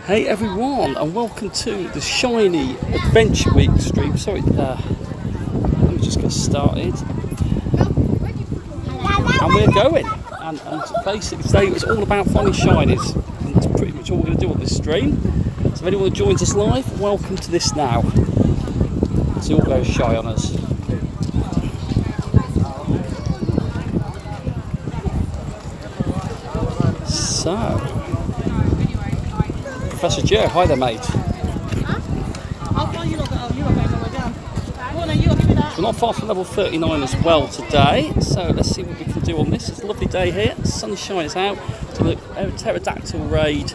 Hey everyone, and welcome to the Shiny Adventure Week stream. Sorry, let me just get started. And we're going. And basically today it's all about finding shinies. And that's pretty much all we're going to do on this stream. So if anyone joins us live, welcome to this now. See what goes shy on us. So, Professor Joe, hi there, mate. We're not far from level 39 as well today, so let's see what we can do on this. It's a lovely day here, the sun shines out. We've done a pterodactyl raid,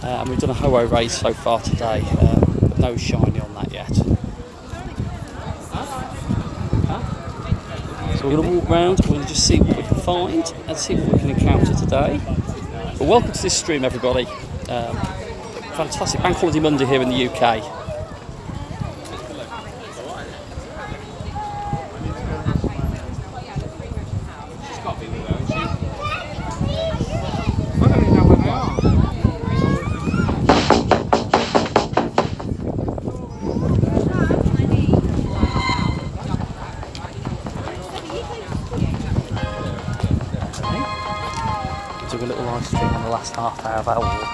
and we've done a Ho-Oh raid so far today, but no shiny on that yet. So we're going to walk around, we're going to just see what we can find and see what we can encounter today. But welcome to this stream, everybody. Fantastic Bank Holiday Monday here in the UK. Doing a little live stream on the last half hour of our walk.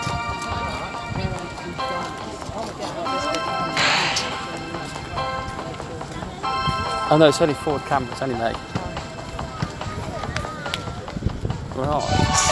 Oh no, it's only forward camera, it's only me. Right.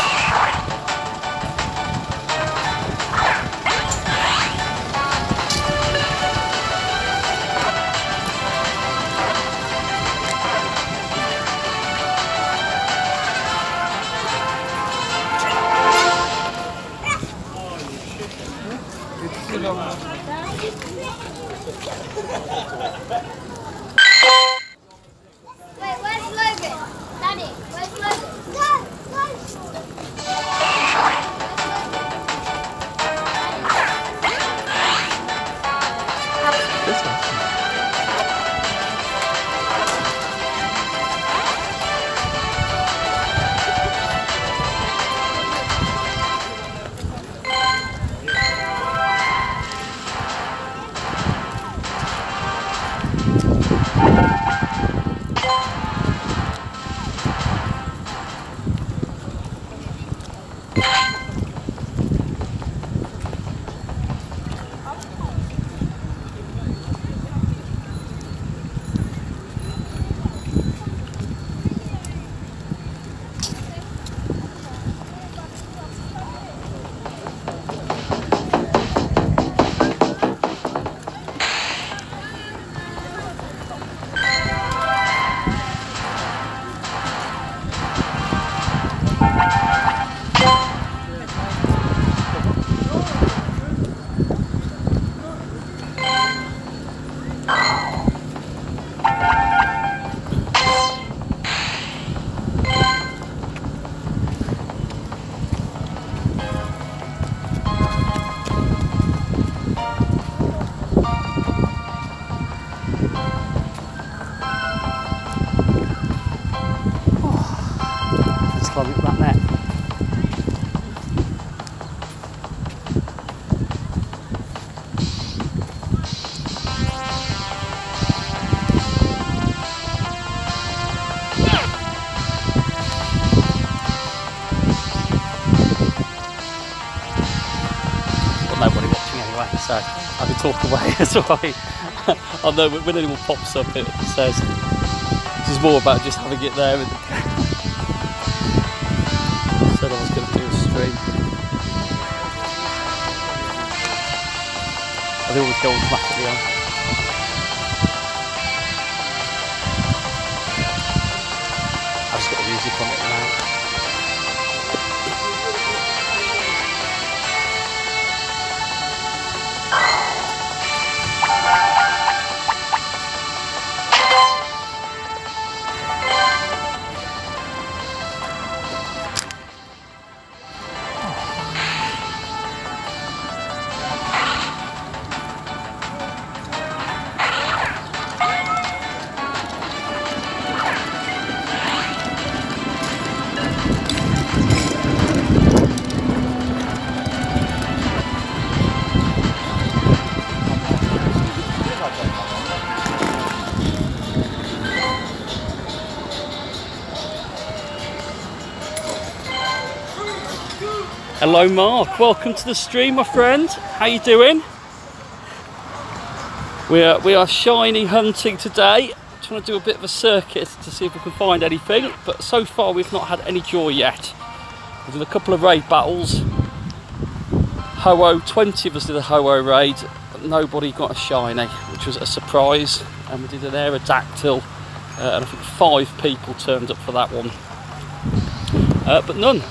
Nobody watching anyway, so I can talk away as well. I know when anyone pops up it says this is more about just having it there. And said I was going to do a stream. They always go automatically on. I've just got the music on it now. Hello Mark, welcome to the stream my friend. How you doing? We are shiny hunting today. Trying to do a bit of a circuit to see if we can find anything, but so far we've not had any joy yet. We've done a couple of raid battles. Ho-Oh, 20 of us did a Ho-Oh raid, but nobody got a shiny, which was a surprise. And we did an Aerodactyl, and I think 5 people turned up for that one. But none.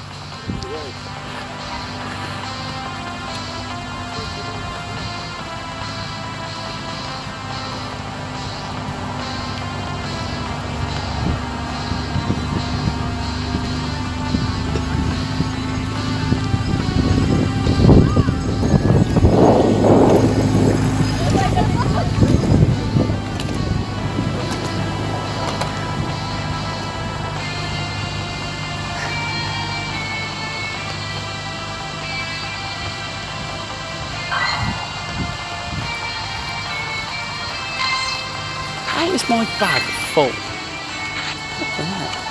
How is my bag full? What the heck?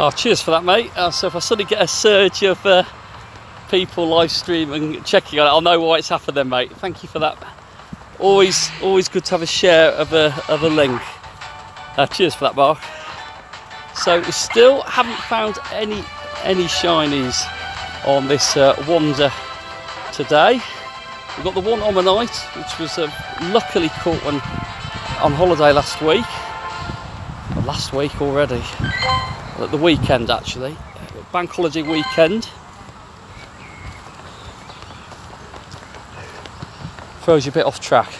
Oh, cheers for that, mate. So if I suddenly get a surge of people live streaming and checking on it, I'll know why it's happened then, mate. Thank you for that. Always good to have a share of a link. Cheers for that, Mark. So we still haven't found any shinies on this wander today. We've got the one Omanite, which was luckily caught on holiday last week. Well, last week already. At the weekend actually, bank holiday weekend. Throws you a bit off track.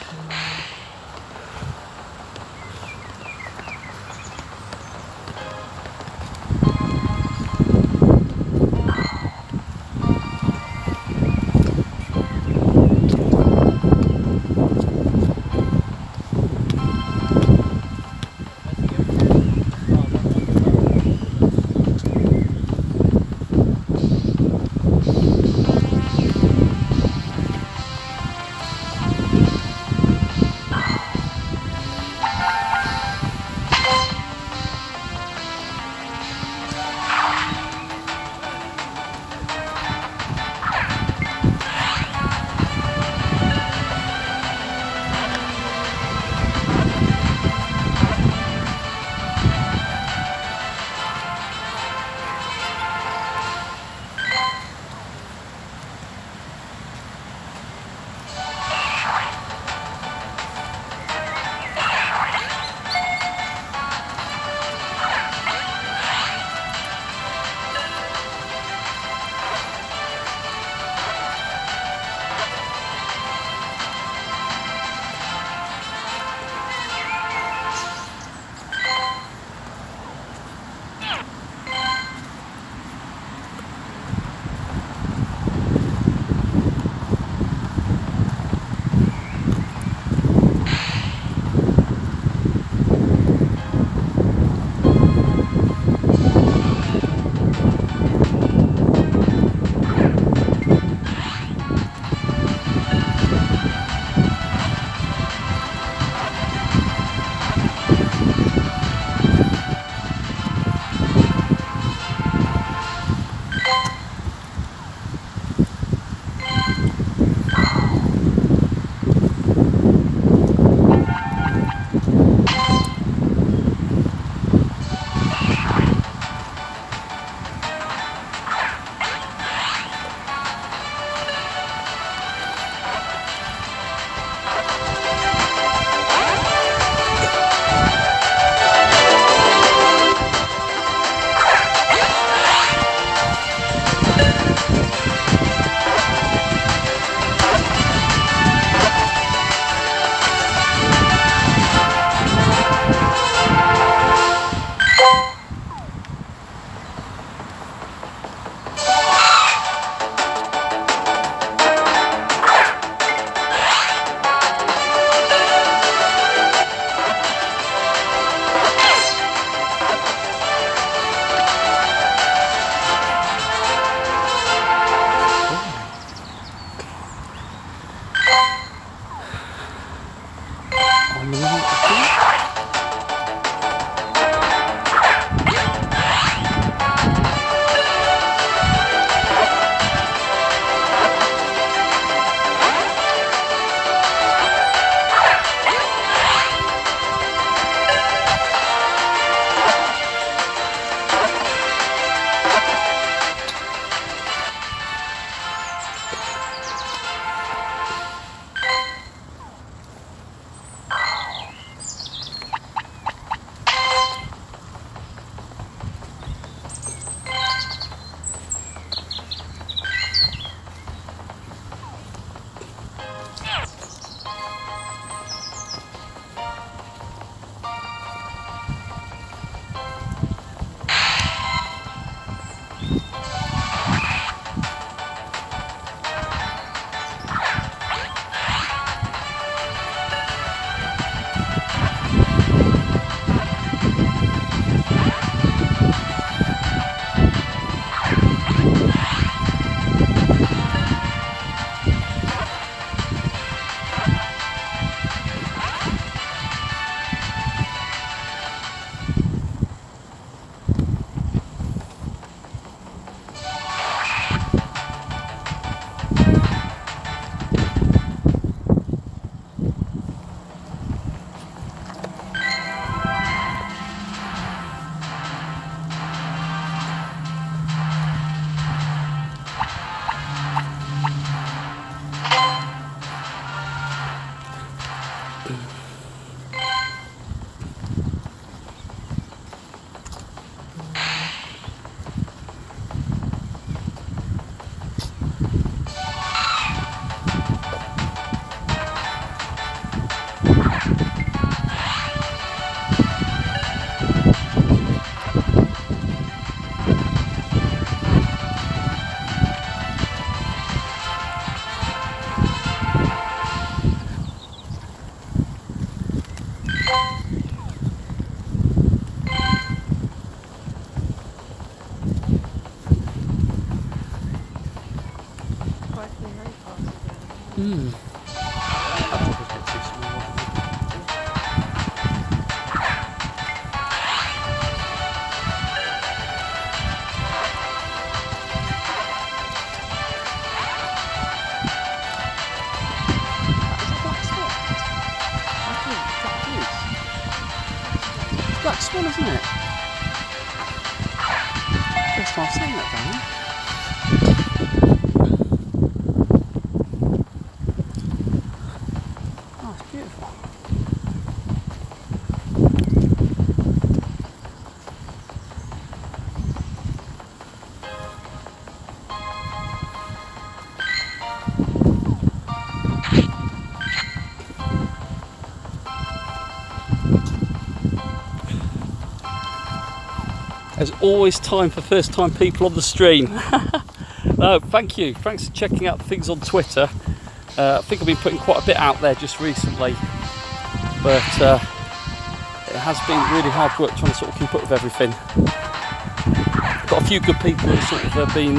Black swan, isn't it? First time I've seen that down there. Oh, it's beautiful. There's always time for first time people on the stream. No, thank you. Thanks for checking out things on Twitter. I think I've been putting quite a bit out there just recently, but it has been really hard work trying to sort of keep up with everything. Got a few good people who sort of have been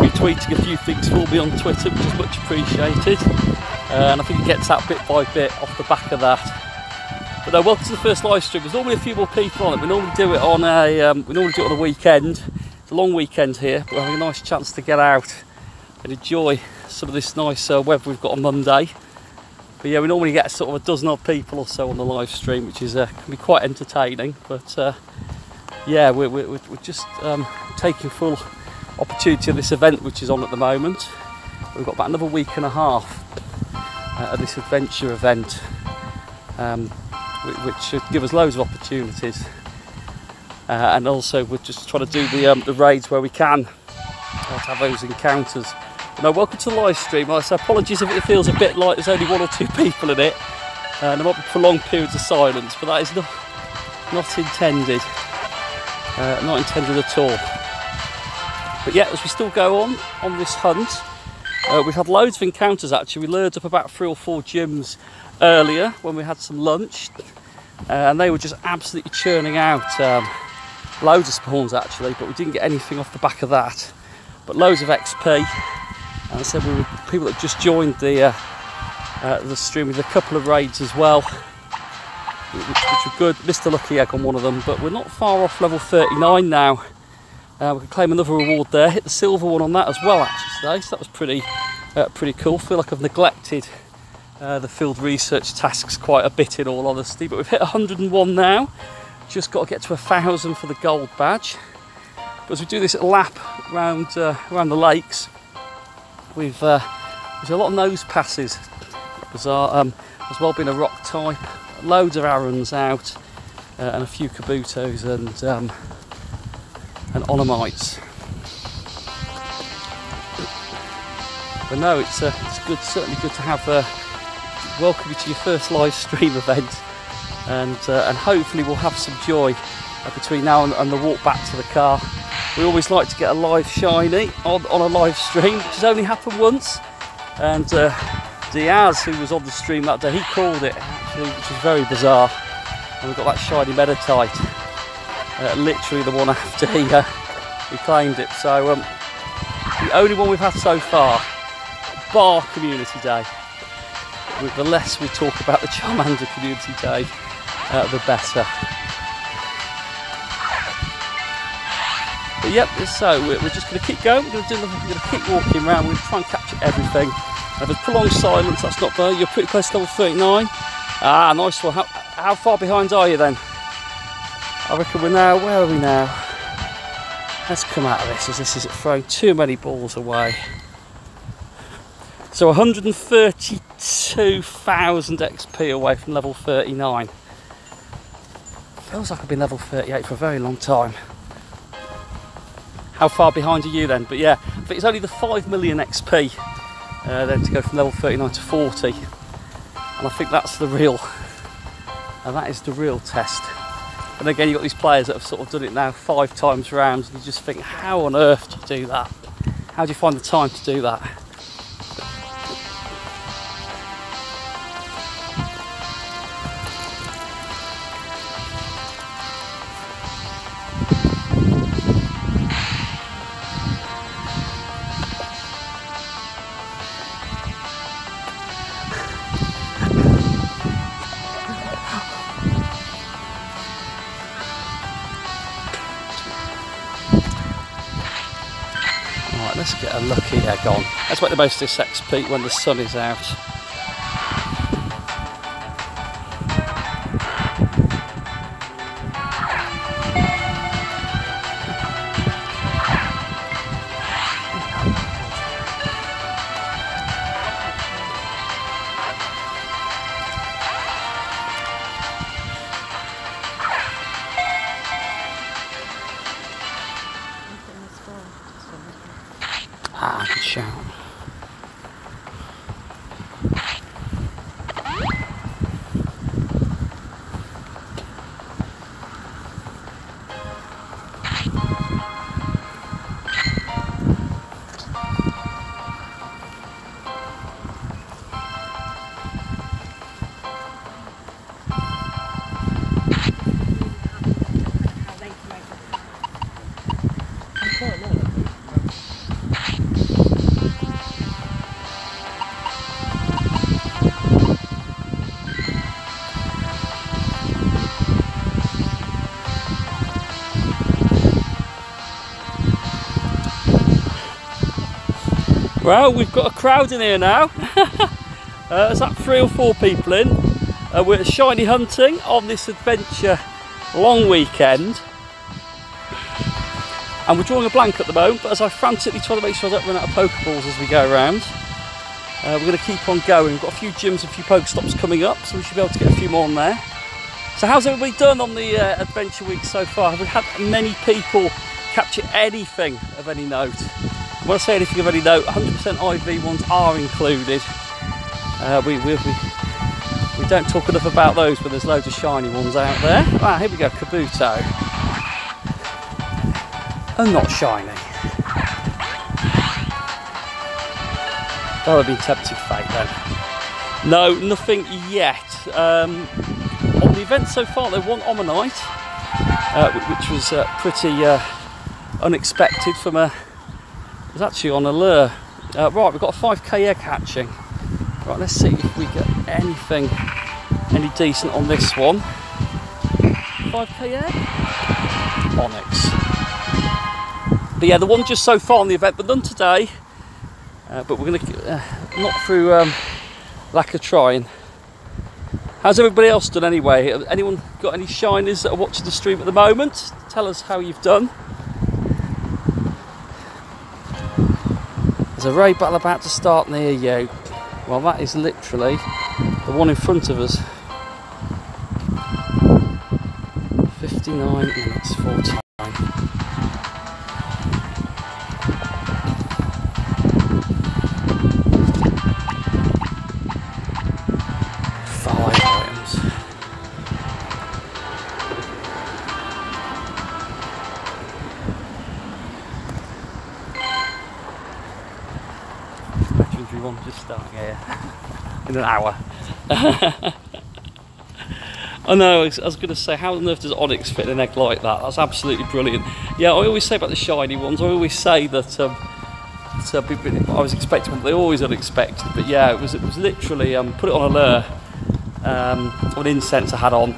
retweeting a few things for me on Twitter, which is much appreciated. And I think it gets out bit by bit off the back of that. But no, welcome to the first live stream. There's normally a few more people on it. We normally do it on a weekend. It's a long weekend here, but we're having a nice chance to get out and enjoy some of this nice weather we've got on Monday. But yeah, we normally get sort of a dozen odd people or so on the live stream, which is can be quite entertaining. But yeah, we're just taking full opportunity of this event which is on at the moment. We've got about another week and a half of this adventure event. Which should give us loads of opportunities, and also we're just trying to do the raids where we can to have those encounters. But no, welcome to the live stream. So apologies if it feels a bit like there's only one or two people in it, and there might be prolonged periods of silence, but that is not intended, not intended at all. But yeah, as we still go on this hunt, we've had loads of encounters actually. We lured up about 3 or 4 gyms earlier when we had some lunch, and they were just absolutely churning out loads of spawns actually, but we didn't get anything off the back of that, but loads of XP. And I said we were people that just joined the stream with a couple of raids as well, which were good. Missed a lucky egg on one of them, but we're not far off level 39 now. We can claim another reward there. Hit the silver one on that as well actually today, so that was pretty cool. Feel like I've neglected the field research tasks quite a bit in all honesty, but we've hit 101 now. Just got to get to 1,000 for the gold badge. But as we do this lap around the lakes, there's a lot of nose passes. There's as well been a rock type, loads of Arons out, and a few Kabutos and Onomites. But no, it's good, certainly good to have welcome you to your first live stream event, and hopefully we'll have some joy between now and the walk back to the car. We always like to get a live shiny on a live stream, which has only happened once, and Diaz, who was on the stream that day, he called it actually, which was very bizarre, and we got that shiny Meditite literally the one after he claimed it. So the only one we've had so far, bar Community Day. The less we talk about the Charmander Community Day, the better. But yep, so we're just going to keep going. We're going to keep walking around. We're going to try and capture everything. If there's prolonged silence, that's not bad. You're pretty close to level 39. Ah, nice one. How far behind are you then? I reckon we're now, where are we now? Let's come out of this, as this is throwing too many balls away. So 132,000 XP away from level 39. Feels like I've been level 38 for a very long time. How far behind are you then? But yeah, I think it's only the 5 million XP then to go from level 39 to 40. And I think that's the real, and that is the real test. And again, you've got these players that have sort of done it now 5 times round, and you just think, how on earth do you do that? How do you find the time to do that? Let's get a lucky egg on. Let's make the most of this XP when the sun is out. Ah, good shout. Well, we've got a crowd in here now. There's like 3 or 4 people in. We're shiny hunting on this adventure long weekend. And we're drawing a blank at the moment, but as I frantically try to make sure I don't run out of Pokeballs as we go around, we're going to keep on going. We've got a few gyms, a few Pokestops coming up, so we should be able to get a few more on there. So how's everybody done on the adventure week so far? Have we had many people capture anything of any note? When I say anything of any note, 100% IV ones are included. We don't talk enough about those, but there's loads of shiny ones out there. Ah, here we go, Kabuto. And not shiny. That would have been tempting fate then. No, nothing yet. On the event so far, there's one Omanite, which was pretty unexpected from a... It was actually on a lure. Right, we've got a 5k egg hatching. Right, let's see if we get anything, any decent on this one. 25k egg. Onyx. But yeah, the one just so far on the event, but none today. But we're going to not through lack of trying. How's everybody else done anyway? Anyone got any shinies that are watching the stream at the moment? Tell us how you've done. There's a raid battle about to start near you. Well, that is literally the one in front of us. 59 minutes full time. Just starting here in an hour. I know, I was going to say, how on earth does Onyx fit in an egg like that? That's absolutely brilliant. Yeah, I always say about the shiny ones, I always say that I was expecting one, but they're always unexpected. But yeah, it was literally, put it on a lure, an incense I had on,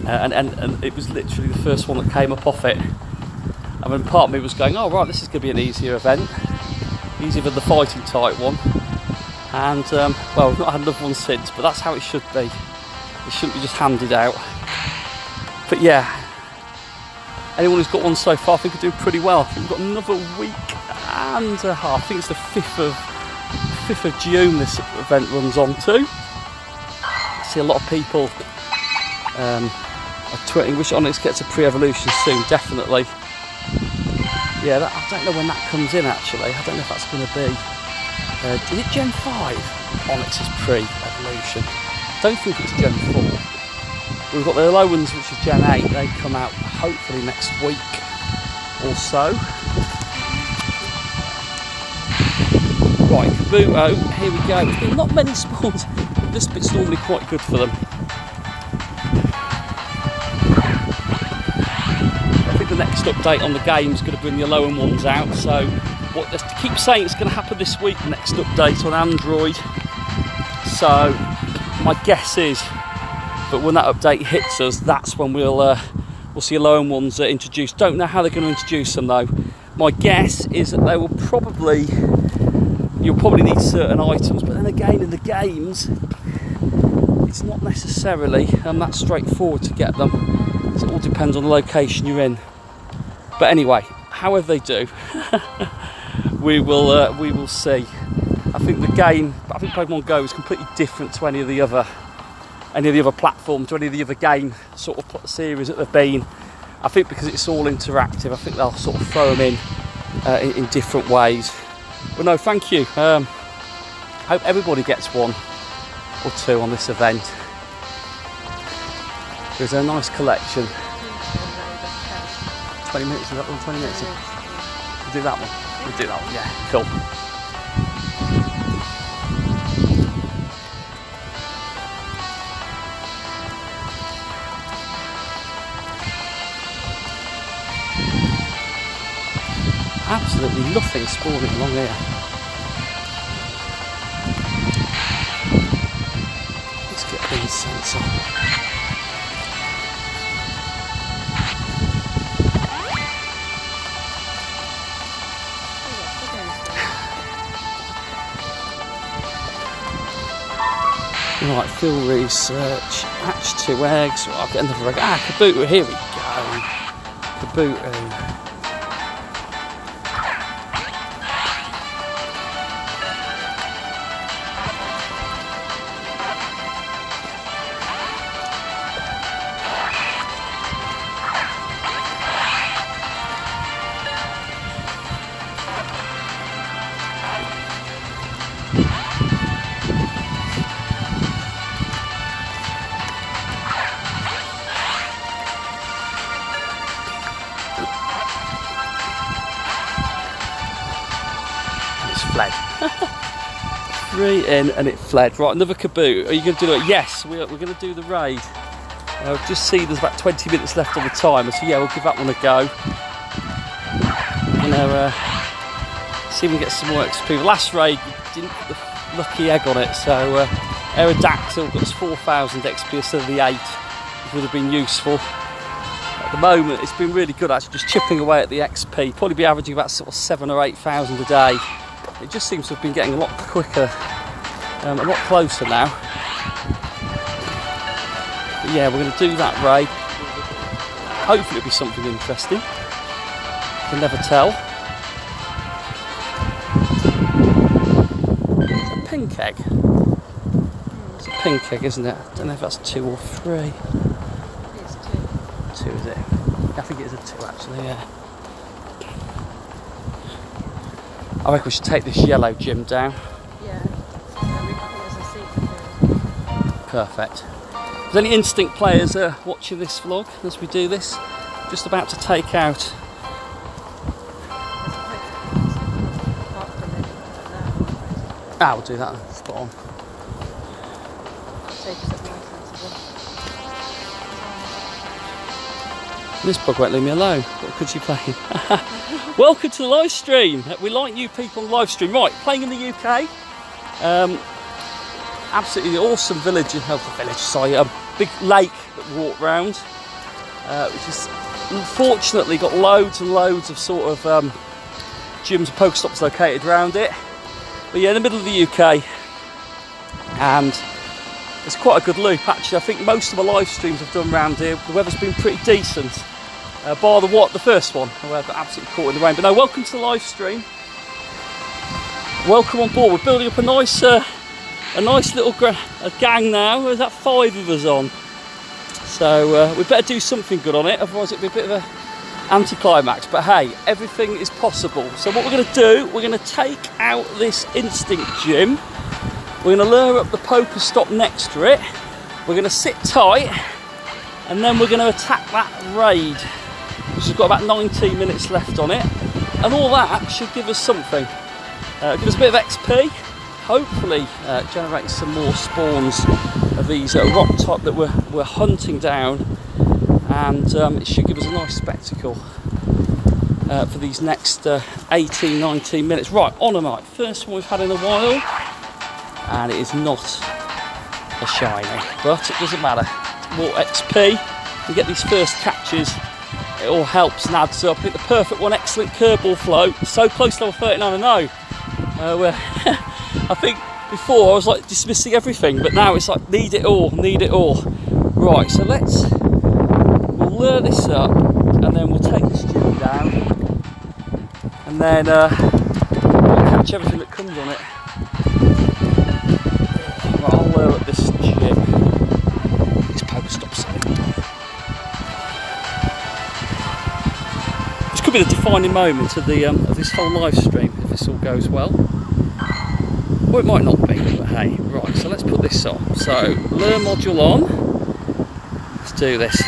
and it was literally the first one that came up off it. And then part of me was going, oh right, this is going to be an easier event. Easier than the fighting type one, and well, we've not had another one since, but that's how it should be. It shouldn't be just handed out. But yeah, anyone who's got one so far, I think are doing pretty well. I think we've got another week and a half. I think it's the 5th of June this event runs on to. I see a lot of people are tweeting, wish Onyx gets a pre-evolution soon, definitely. Yeah, I don't know when that comes in actually. I don't know if that's going to be. Is it Gen 5? Onyx's pre-evolution. Don't think it's Gen 4. We've got the low ones, which is Gen 8. They come out hopefully next week or so. Right, Kabuto, here we go. There's been not many spawns. This bit's normally quite good for them. The next update on the game is going to bring the lower ones out, so what they keep saying it's going to happen this week, the next update on Android. So my guess is that when that update hits us, that's when we'll see a lower ones introduced. Don't know how they're going to introduce them though. My guess is that they will you'll probably need certain items, but then again in the games it's not necessarily that straightforward to get them. So it all depends on the location you're in. But anyway, however they do, we will see. I think Pokémon GO is completely different to any of the other platforms, to any of the other game sort of series that they've been. I think because it's all interactive, I think they'll sort of throw them in different ways. But no, thank you. Hope everybody gets one or two on this event. There's a nice collection. 20 minutes, is that one? 20 minutes? We'll do that one. We'll do that one, yeah, cool. Absolutely nothing spawning along here. Let's get the incense on. Right, field research, hatch 2 eggs. Well, I'll get another egg. Kabuto, here we go. Kabuto. Fled. 3 in and it fled. Right, another Kabuto. Are you going to do it? Yes, we're going to do the raid. Just see there's about 20 minutes left on the timer, so yeah, we'll give that one a go. See if we can get some more XP. The last raid didn't put the lucky egg on it, so Aerodactyl got us 4,000 XP instead of the 8 would have been useful. At the moment, it's been really good actually, just chipping away at the XP. Probably be averaging about sort of 7,000 or 8,000 a day. It just seems to have been getting a lot quicker, a lot closer now. But yeah, we're going to do that raid. Hopefully it'll be something interesting. You can never tell. It's a pink egg. It's a pink egg, isn't it? I don't know if that's 2 or 3. It's 2. 2, is it? I think it is a 2 actually, yeah. I reckon we should take this yellow gym down. Yeah. There's a seat. Perfect. Is there any Instinct players watching this vlog as we do this? Just about to take out. Ah, we'll do that then. Spot on. This bug won't leave me alone. What could you play? Welcome to the live stream. We like you people on the live stream. Right, playing in the UK. Absolutely awesome village, a big lake that we walk round, which is unfortunately got loads and loads of sort of gyms and Pokestops located around it. But yeah, in the middle of the UK, and it's quite a good loop actually. I think most of my live streams I've done around here, the weather's been pretty decent, bar the first one where I got absolutely caught in the rain. But no, welcome to the live stream. Welcome on board. We're building up a nice little gang now. There's that 5 of us on, so we better do something good on it, otherwise it'll be a bit of a anticlimax. But hey, everything is possible. So what we're going to do, we're going to take out this Instinct gym. We're going to lure up the Pokestop next to it. We're going to sit tight, and then we're going to attack that raid, which has got about 19 minutes left on it. And all that should give us something. Give us a bit of XP. Hopefully generate some more spawns of these rock type that we're hunting down, and it should give us a nice spectacle for these next 18-19 minutes. Right, on a night, first one we've had in a while, and it is not a shiny, but it doesn't matter. More XP, we get these first catches, it all helps and adds up. I think the perfect one, excellent curveball flow, so close to level 39 I know. I think before I was like dismissing everything, but now it's like need it all. Right, so we'll lure this up, and then we'll take this gym down, and then we'll catch everything that comes on it. Right, I'll lure up this gym. These Pokestops. This could be the defining moment of this whole live stream if this all goes well. Or it might not be, but hey. Right, so let's put this on. So, lure module on. Let's do this.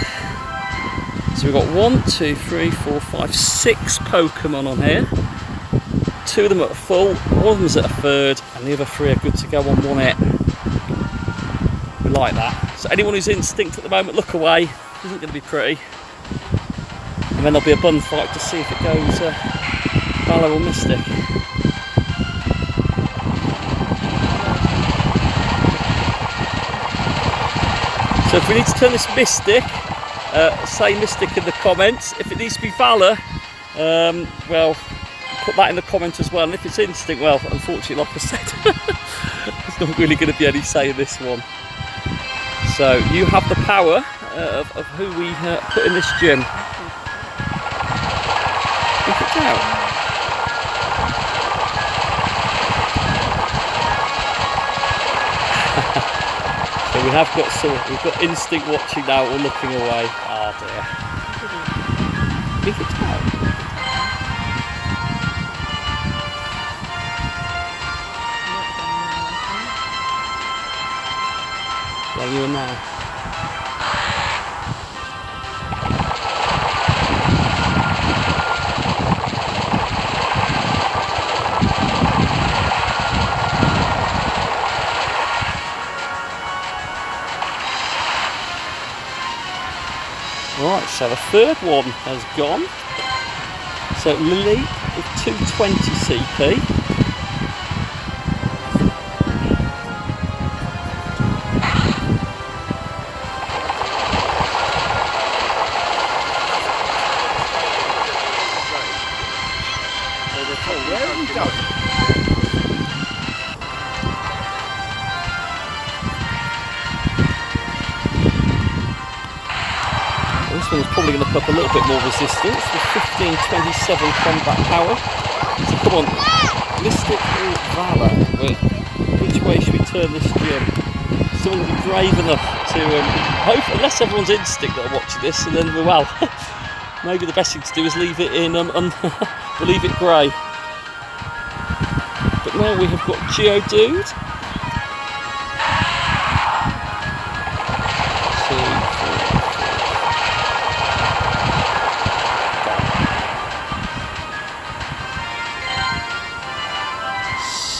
So we've got 1, 2, 3, 4, 5, 6 Pokemon on here. 2 of them at a full, 1 of them's at a third, and the other 3 are good to go on 1 hit. We like that. So anyone who's Instinct at the moment, look away. It isn't going to be pretty. And then there'll be a bun fight to see if it goes Valor or Mystic. So if we need to turn this Mystic, say Mystic in the comments. If it needs to be Valor, well, put that in the comment as well. And if it's Instinct, well, unfortunately, like I said, there's not really going to be any say in this one. So you have the power of who we put in this gym. Look it out. So we have got we've got Instinct watching now, or looking away. Oh dear. Look it out. Where you in now? Right, so the third one has gone. So Lily with 220 CP. this one's probably going to put up a little bit more resistance with 1527 combat power. So come on, Mystic or Valor? Which way should we turn this gym? Someone will be brave enough to hope, unless everyone's Instinct that are watching this, and then well, maybe the best thing to do is leave it in we'll leave it grey. But now we have got Geodude. 2, 3, 4.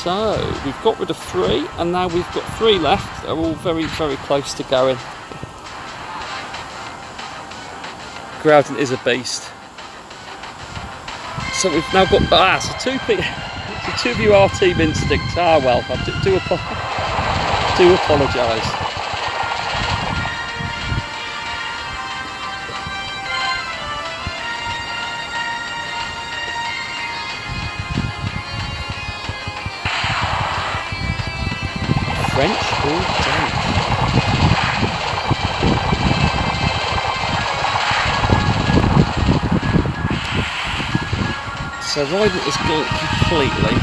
So we've got rid of 3, and now we've got 3 left. They're all very, very close to going. Groudon is a beast. So we've now got so 2 of you are Team Instinct. Ah well, I do apologise. French or Dutch? So Rydant has gone completely.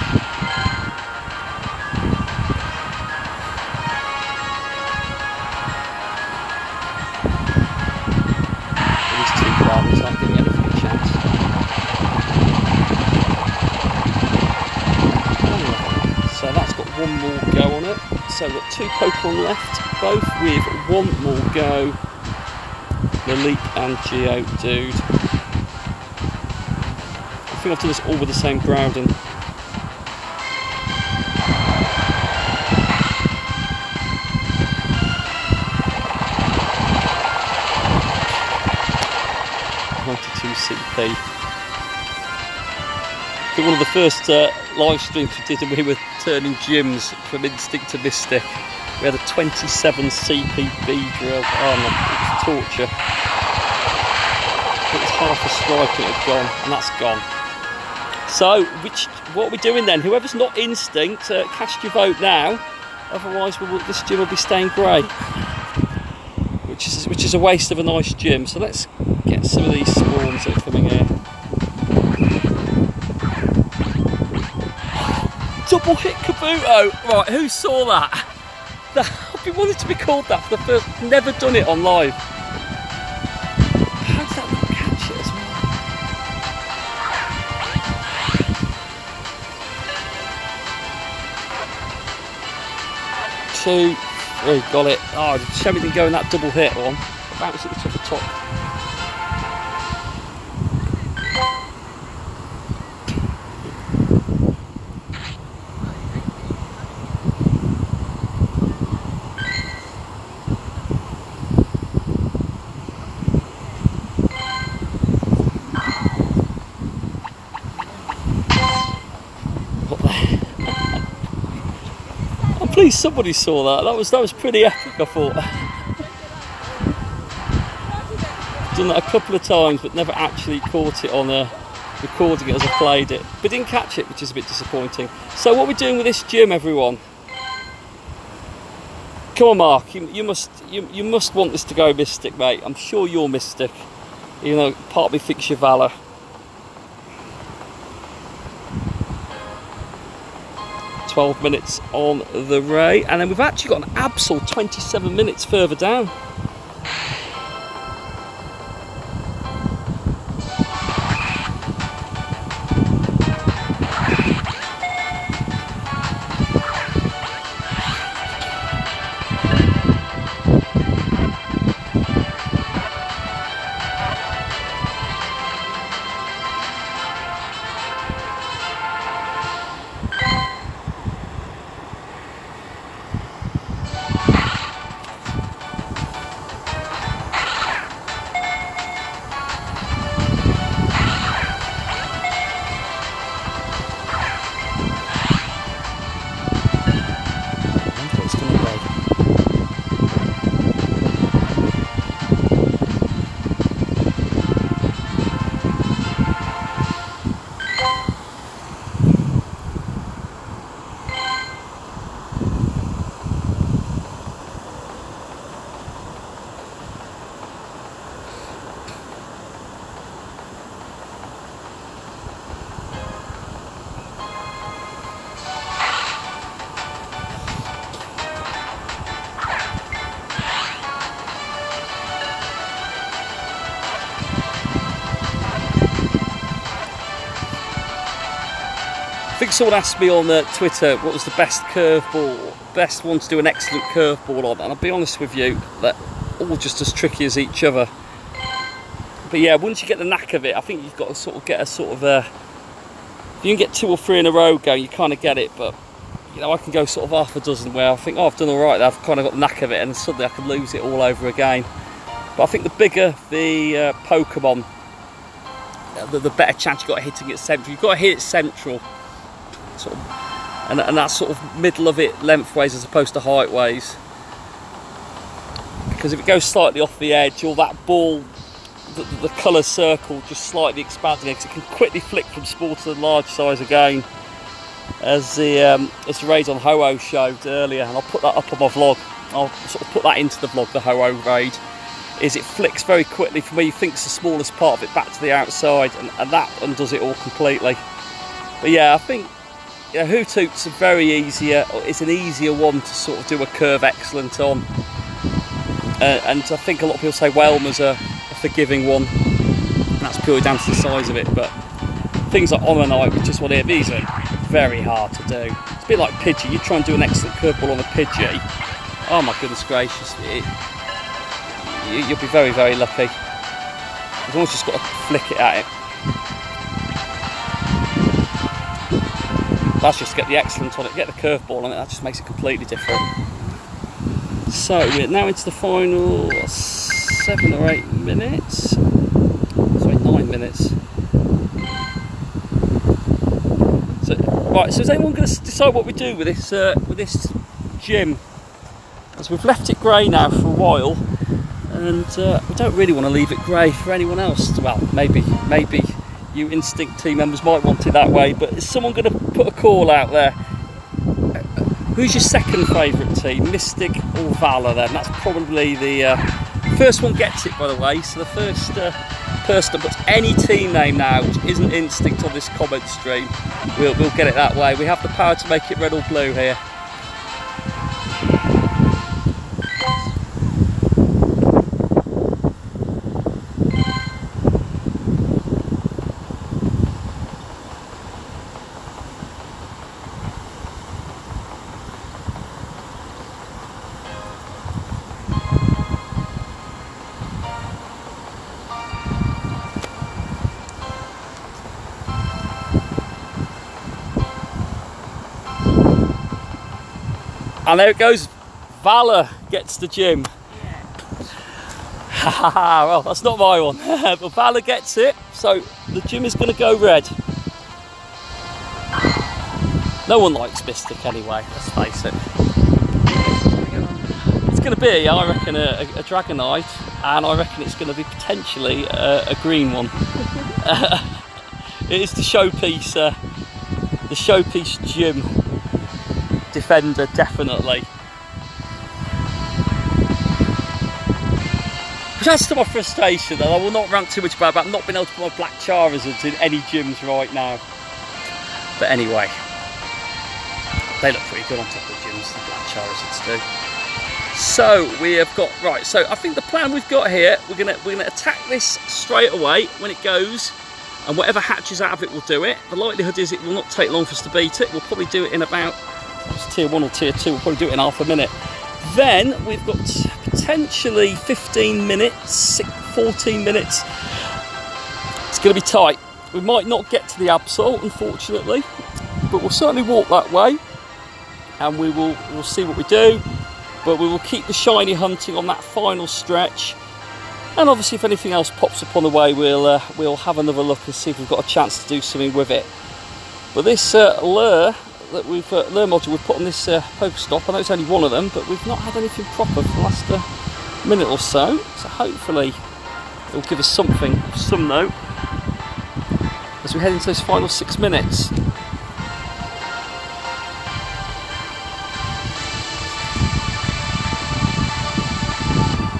These 2 Rydants aren't giving anything a chance. So that's got 1 more go on it. So we've got 2 Pokemon left, both with 1 more go. Leap and Geodude. I think I've done this all with the same Groudon. CP. I think one of the first live streams we did, and we were turning gyms from Instinct to Mystic. We had a 27 CPB drill. Oh no, it was torture. It was half a strike and it had gone, and that's gone. So, what are we doing then? Whoever's not Instinct, cast your vote now. Otherwise, this gym will be staying grey, which is a waste of a nice gym. So let's get some of these spawns that are coming here. Double hit Kabuto! Right, who saw that? I've been wanting to be called that for the first. Never done it on live. How did that not catch it as well? 2, 3, got it. Oh, show me didn't go in that double hit one. Bounce it to the top. Please, somebody saw that. That was pretty epic, I thought. I've done that a couple of times, but never actually caught it on recording it as I played it. But didn't catch it, which is a bit disappointing. So what we're doing with this gym, everyone? Come on, Mark. You must want this to go Mystic, mate. I'm sure you're Mystic. Even though part of me thinks you're Valor. 12 minutes on the Ray, and then we've actually got an Absol 27 minutes further down. think someone asked me on Twitter what was the best curveball, best one to do an excellent curveball on, and I'll be honest with you, they're all just as tricky as each other. But yeah, once you get the knack of it, I think you've got to sort of get a sort of a... If you can get 2 or 3 in a row going, you kind of get it, but you know, I can go sort of half a dozen where I think, oh, I've done all right, I've kind of got the knack of it, and suddenly I can lose it all over again. But I think the bigger the Pokemon, the better chance you've got of hitting it central. You've got to hit it central, sort of, and that's sort of middle of it lengthways as opposed to heightways. Because if it goes slightly off the edge, or that ball, the colour circle just slightly expanding, because it can quickly flick from small to large size again, as the raid on Ho-Oh showed earlier, and I'll put that up on my vlog. I'll sort of put that into the vlog, the Ho-Oh raid. Is it flicks very quickly from where you think it's the smallest part of it back to the outside, and that undoes it all completely. But yeah, I think Hoothoot's a very easier, it's an easier one to sort of do a curve excellent on. And I think a lot of people say Whelmer's a forgiving one, and that's purely down to the size of it. But things like On a Night, which is what here, these are very hard to do. It's a bit like Pidgey. You try and do an excellent curveball on a Pidgey, oh my goodness gracious, you'll be very, very lucky. You've almost just got to flick it at it. That's just to get the excellent on it, get the curveball on it, that just makes it completely different. So we're now into the final 7 or 8 minutes. Sorry, 9 minutes. So, right, so is anyone going to decide what we do with this gym? As we've left it grey now for a while, and we don't really want to leave it grey for anyone else. Well, maybe you Instinct team members might want it that way, but is someone going to put a call out there? Who's your second favourite team, Mystic or Valor then? That's probably the first one gets it, by the way, so the first person that puts any team name now which isn't Instinct on this comment stream, we'll get it that way. We have the power to make it red or blue here. And there it goes, Valor gets the gym. Yeah. Well, that's not my one, but Valor gets it, so the gym is going to go red. No one likes Mystic anyway, let's face it. It's going to be, I reckon, a Dragonite, and I reckon it's going to be potentially a green one. It is the showpiece gym defender, definitely. Which adds to my frustration, and I will not rant too much about not being able to put my black Charizards in any gyms right now. But anyway, they look pretty good on top of the gyms, the black Charizards do. So we have got, right, so I think the plan we've got here, we're gonna attack this straight away when it goes, and whatever hatches out of it will do it. The likelihood is it will not take long for us to beat it. We'll probably do it in about, it's tier 1 or tier 2, we'll probably do it in half a minute. Then we've got potentially 15 minutes, 14 minutes. It's going to be tight. We might not get to the Absol, unfortunately, but we'll certainly walk that way, and we'll see what we do. But we will keep the shiny hunting on that final stretch, and obviously if anything else pops up on the way, we'll have another look and see if we've got a chance to do something with it. But this lure that lure module we've put on this Pokestop, I know it's only one of them, but we've not had anything proper for the last minute or so, so hopefully it'll give us something, some note, as we head into those final 6 minutes.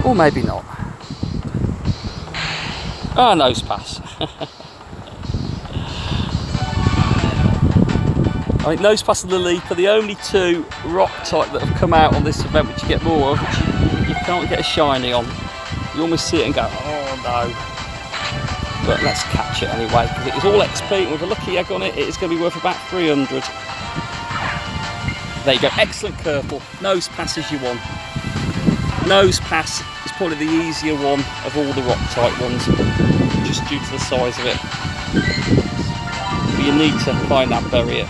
Or maybe not. Ah, nose pass. I think Nose Pass and Lilipa are the only two rock type that have come out on this event which you get more of, which you can't get a shiny on. You almost see it and go, oh no. but let's catch it anyway, because it is all XP, and with a lucky egg on it, it is going to be worth about 300. There you go, excellent curveball. Nose pass as you want. Nose pass is probably the easier one of all the rock type ones, just due to the size of it. But you need to find that bury it.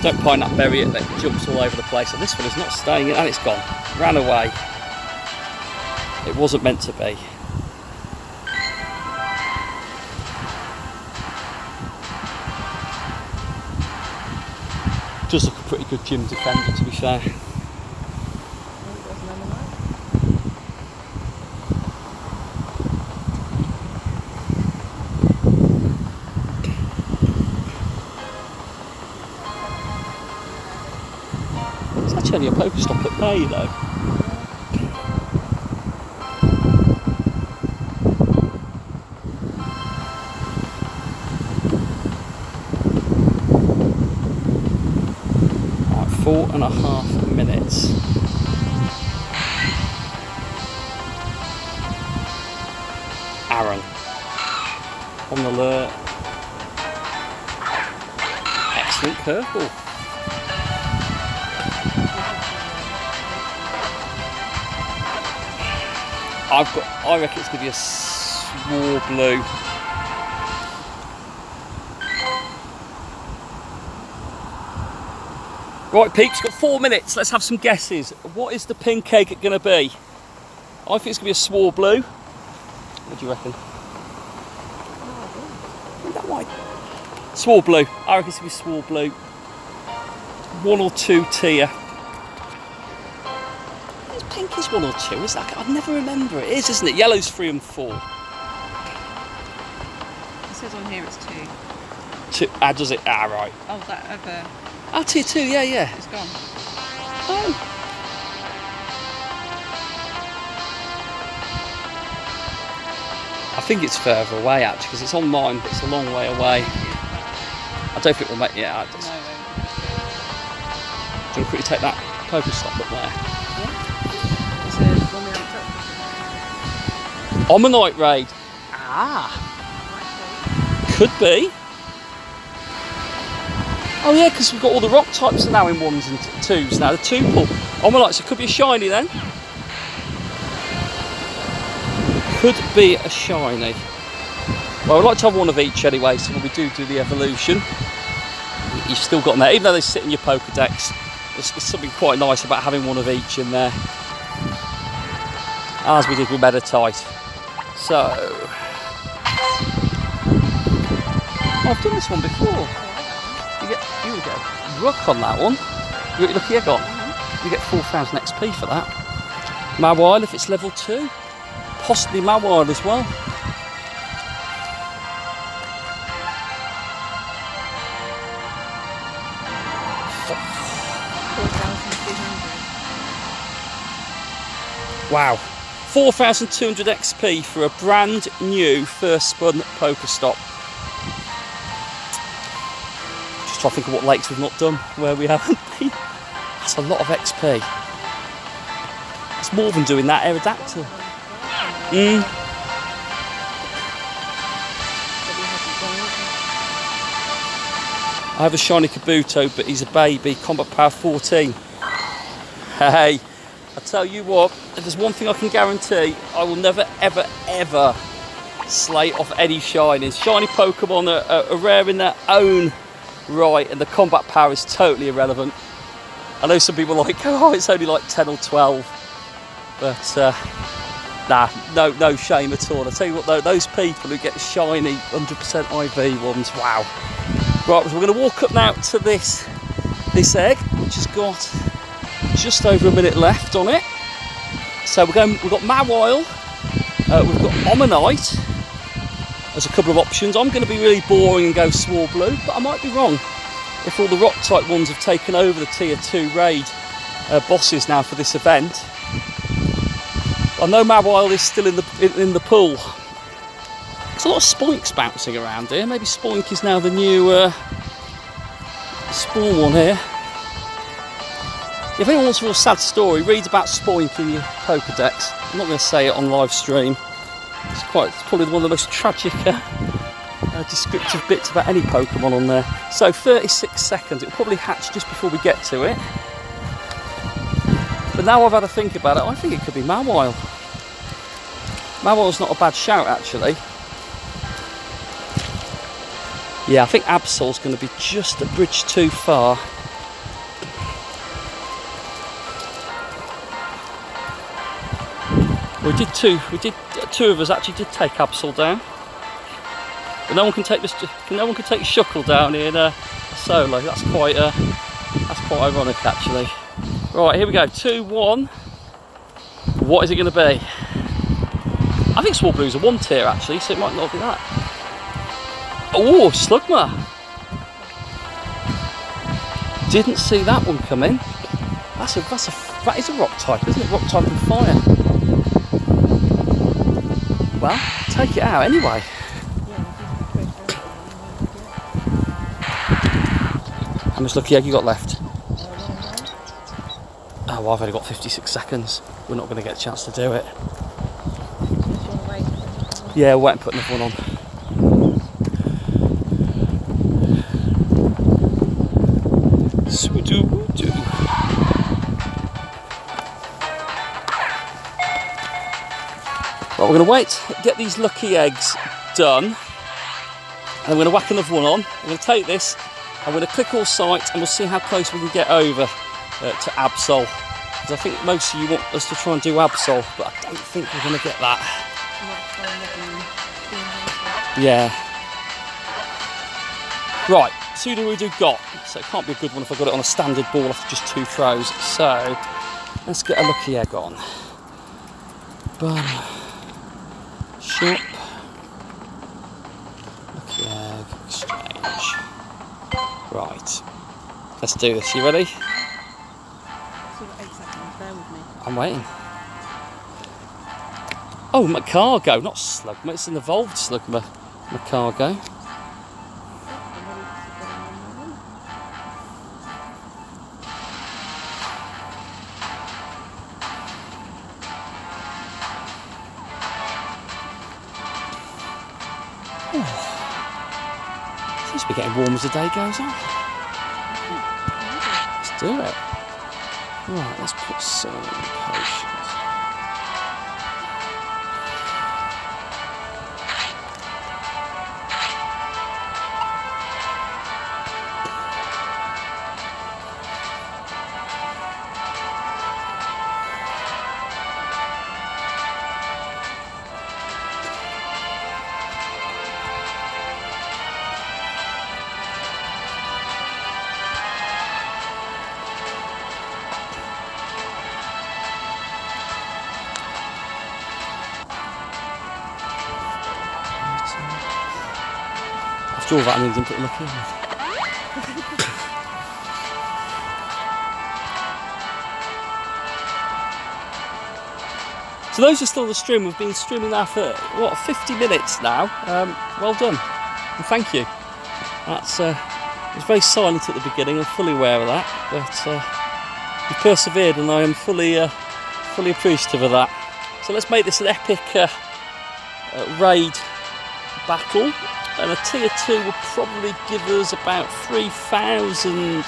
Don't pine that bury it, that jumps all over the place. And this one is not staying in, and it's gone. Ran away. It wasn't meant to be. Does look a pretty good gym defender, to be fair. It's actually only a Pokestop at May though. Right, 4.5 minutes. Aaron on the alert. Excellent curveball. I reckon it's going to be a swore blue. Right, peeps, got 4 minutes. Let's have some guesses. What is the pink egg going to be? I think it's going to be a swore blue. What do you reckon? That white. Swore blue. I reckon it's going to be swore blue. 1 or 2 tier. Pink is 1 or 2, is that? I'd never remember it. It is, isn't it? Yellow's 3 and 4. It says on here it's 2. Does it? Ah, right. Oh, that other. Ah, tier 2, yeah, yeah. It's gone. Oh. I think it's further away actually, because it's on mine, but it's a long way away. I don't think we'll make it out. Do you want to quickly take that Pokestop up there? Omanite raid. Ah. Could be. Oh yeah, because we've got all the rock types are now in 1s and 2s now. The 2-pull. Omanites, it could be a shiny then. Could be a shiny. Well, I'd like to have 1 of each anyway, so when we do the evolution, you've still got them there. Even though they sit in your Pokedex, there's something quite nice about having 1 of each in there. As we did with Meditite. So, I've done this one before. You get a ruck on that one. You get your lucky egg on. You get 4,000 XP for that. Mawile if it's level 2. Possibly Mawile as well. Wow. 4,200 XP for a brand new first spun Pokestop. Just trying to think of what lakes we've not done where we haven't been. That's a lot of XP. It's more than doing that Aerodactyl. I have a shiny Kabuto, but he's a baby. Combat power 14. Hey. I tell you what, if there's one thing I can guarantee, I will never, ever, ever slate off any shinies. Shiny Pokemon are rare in their own right, and the combat power is totally irrelevant. I know some people are like, oh, it's only like 10 or 12, but nah, no shame at all. I tell you what, though, those people who get shiny 100% IV ones, wow. Right, so we're going to walk up now to this egg, which has got just over a minute left on it. So we've got Mawile, we've got Omanite. There's a couple of options. I'm going to be really boring and go Swore Blue, but I might be wrong. If all the rock type ones have taken over the tier 2 raid bosses now for this event. I know Mawile is still in the pool. There's a lot of Spoinks bouncing around here. Maybe Spoink is now the new spawn one here. If anyone wants a real sad story, read about spoinking your Pokédex. I'm not going to say it on live stream. It's probably one of the most tragic descriptive bits about any Pokemon on there. So 36 seconds, it'll probably hatch just before we get to it. But now I've had a think about it, I think it could be Mawile. Mawile's not a bad shout actually. Yeah, I think Absol's going to be just a bridge too far. Two of us actually did take Absol down. But no one can take Shuckle down in a solo. That's quite ironic actually. Right, here we go. 2, 1. What is it going to be? I think Swablu's a 1 tier actually, so it might not be that. Oh, Slugma. Didn't see that one coming. That is a rock type, isn't it? Rock type and fire. Well, take it out anyway. How much lucky egg you got left? Oh, well, I've only got 56 seconds. We're not going to get a chance to do it. Yeah, we'll wait and put another one on. Swoo-doo-woo-doo. Right, we're going to wait, get these lucky eggs done, and I'm going to whack another one on. I'm going to take this, I'm going to click all sight, and we'll see how close we can get over to Absol. Because I think most of you want us to try and do Absol, but I don't think we're going to get that. Yeah. Right, Sudowoodo got, so it can't be a good one if I got it on a standard ball after just 2 throws. So, let's get a lucky egg on. Boom. Shop. Lucky egg, exchange. Right, let's do this. You ready? So 8 seconds, bear with me. I'm waiting. Oh, Macargo, not Slugma, it's an evolved Slugma. Macargo. Seems to be getting warm as the day goes on. Let's do it. Right, let's put some potions. After all that, I mean, didn't put lucky in. So those are still on the stream. We've been streaming now for, what, 50 minutes now. Well done, and thank you. That's it was very silent at the beginning, I'm fully aware of that, but you persevered and I am fully appreciative of that. So let's make this an epic raid battle. And a tier 2 will probably give us about 3,000,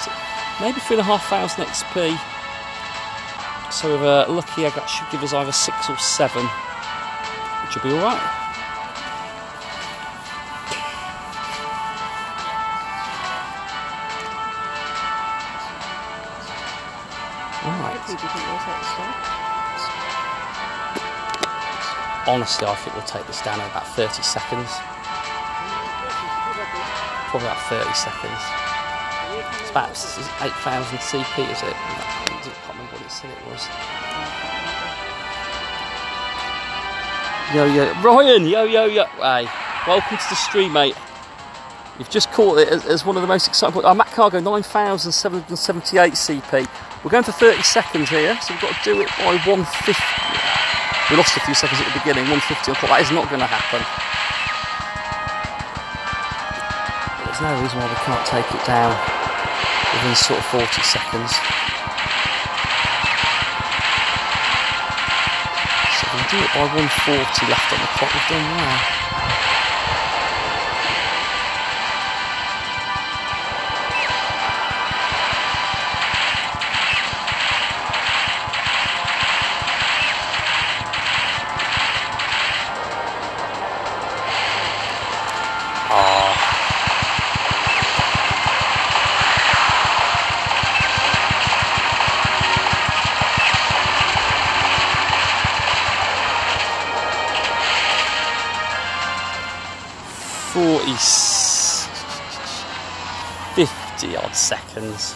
maybe 3,500 XP. So with a lucky egg, that should give us either 6 or 7, which will be alright. Honestly, I think we'll take this down in about 30 seconds. Probably about 30 seconds. It's about 8,000 CP, is it? I can't remember what it said it was. Yo, Ryan! Yo. Hey, welcome to the stream, mate. You've just caught it as one of the most exciting points. I'm at cargo, 9,778 CP. We're going for 30 seconds here, so we've got to do it by 150. We lost a few seconds at the beginning, 150. I thought that is not going to happen. There's no reason why we can't take it down within sort of 40 seconds. We'll do it by 140 left on the clock. We've done well. Ah. 50 odd seconds.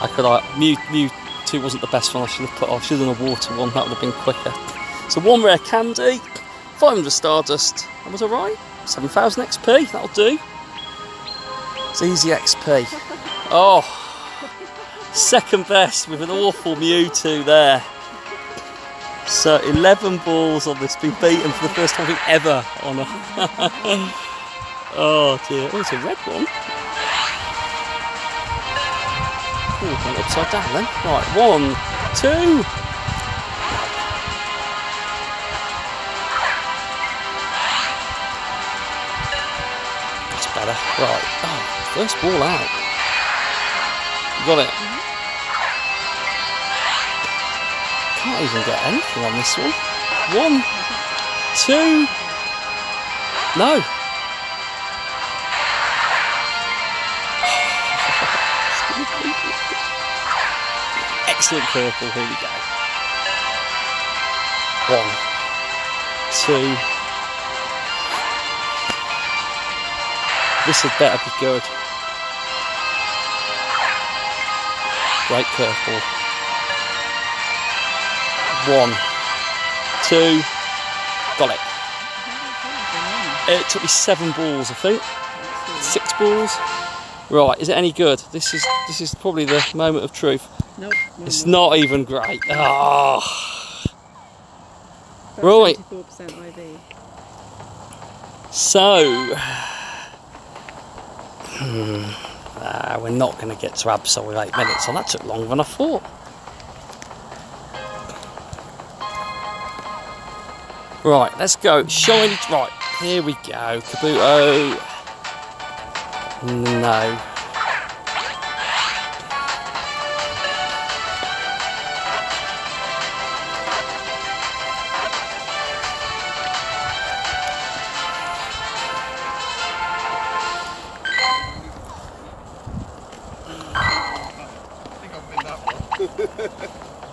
I could Mewtwo wasn't the best one. I should have done a water one. That would have been quicker. So 1 rare candy, 500 Stardust. That was alright. 7,000 XP. That'll do. It's easy XP. Oh, second best with an awful Mewtwo there. So 11 balls on this, been beaten for the first time ever on a... Oh dear, oh, it's a red one. Oh, went upside down then. Right, 1, 2. That's better. Right, oh, first ball out. Got it. Can't even get anything on this one. 1, 2. No. Excellent purple. Here we go. 1, 2. This had better be good. Great purple. 1, 2, got it. It took me 7 balls, I think. 6 balls. Right, is it any good? This is probably the moment of truth. Nope. It's not even great. Oh. Right. 74% IV. So, we're not going to get to Absol with 8 minutes, and that took longer than I thought. Right, let's go. Shiny. Right, here we go. Kabuto. No.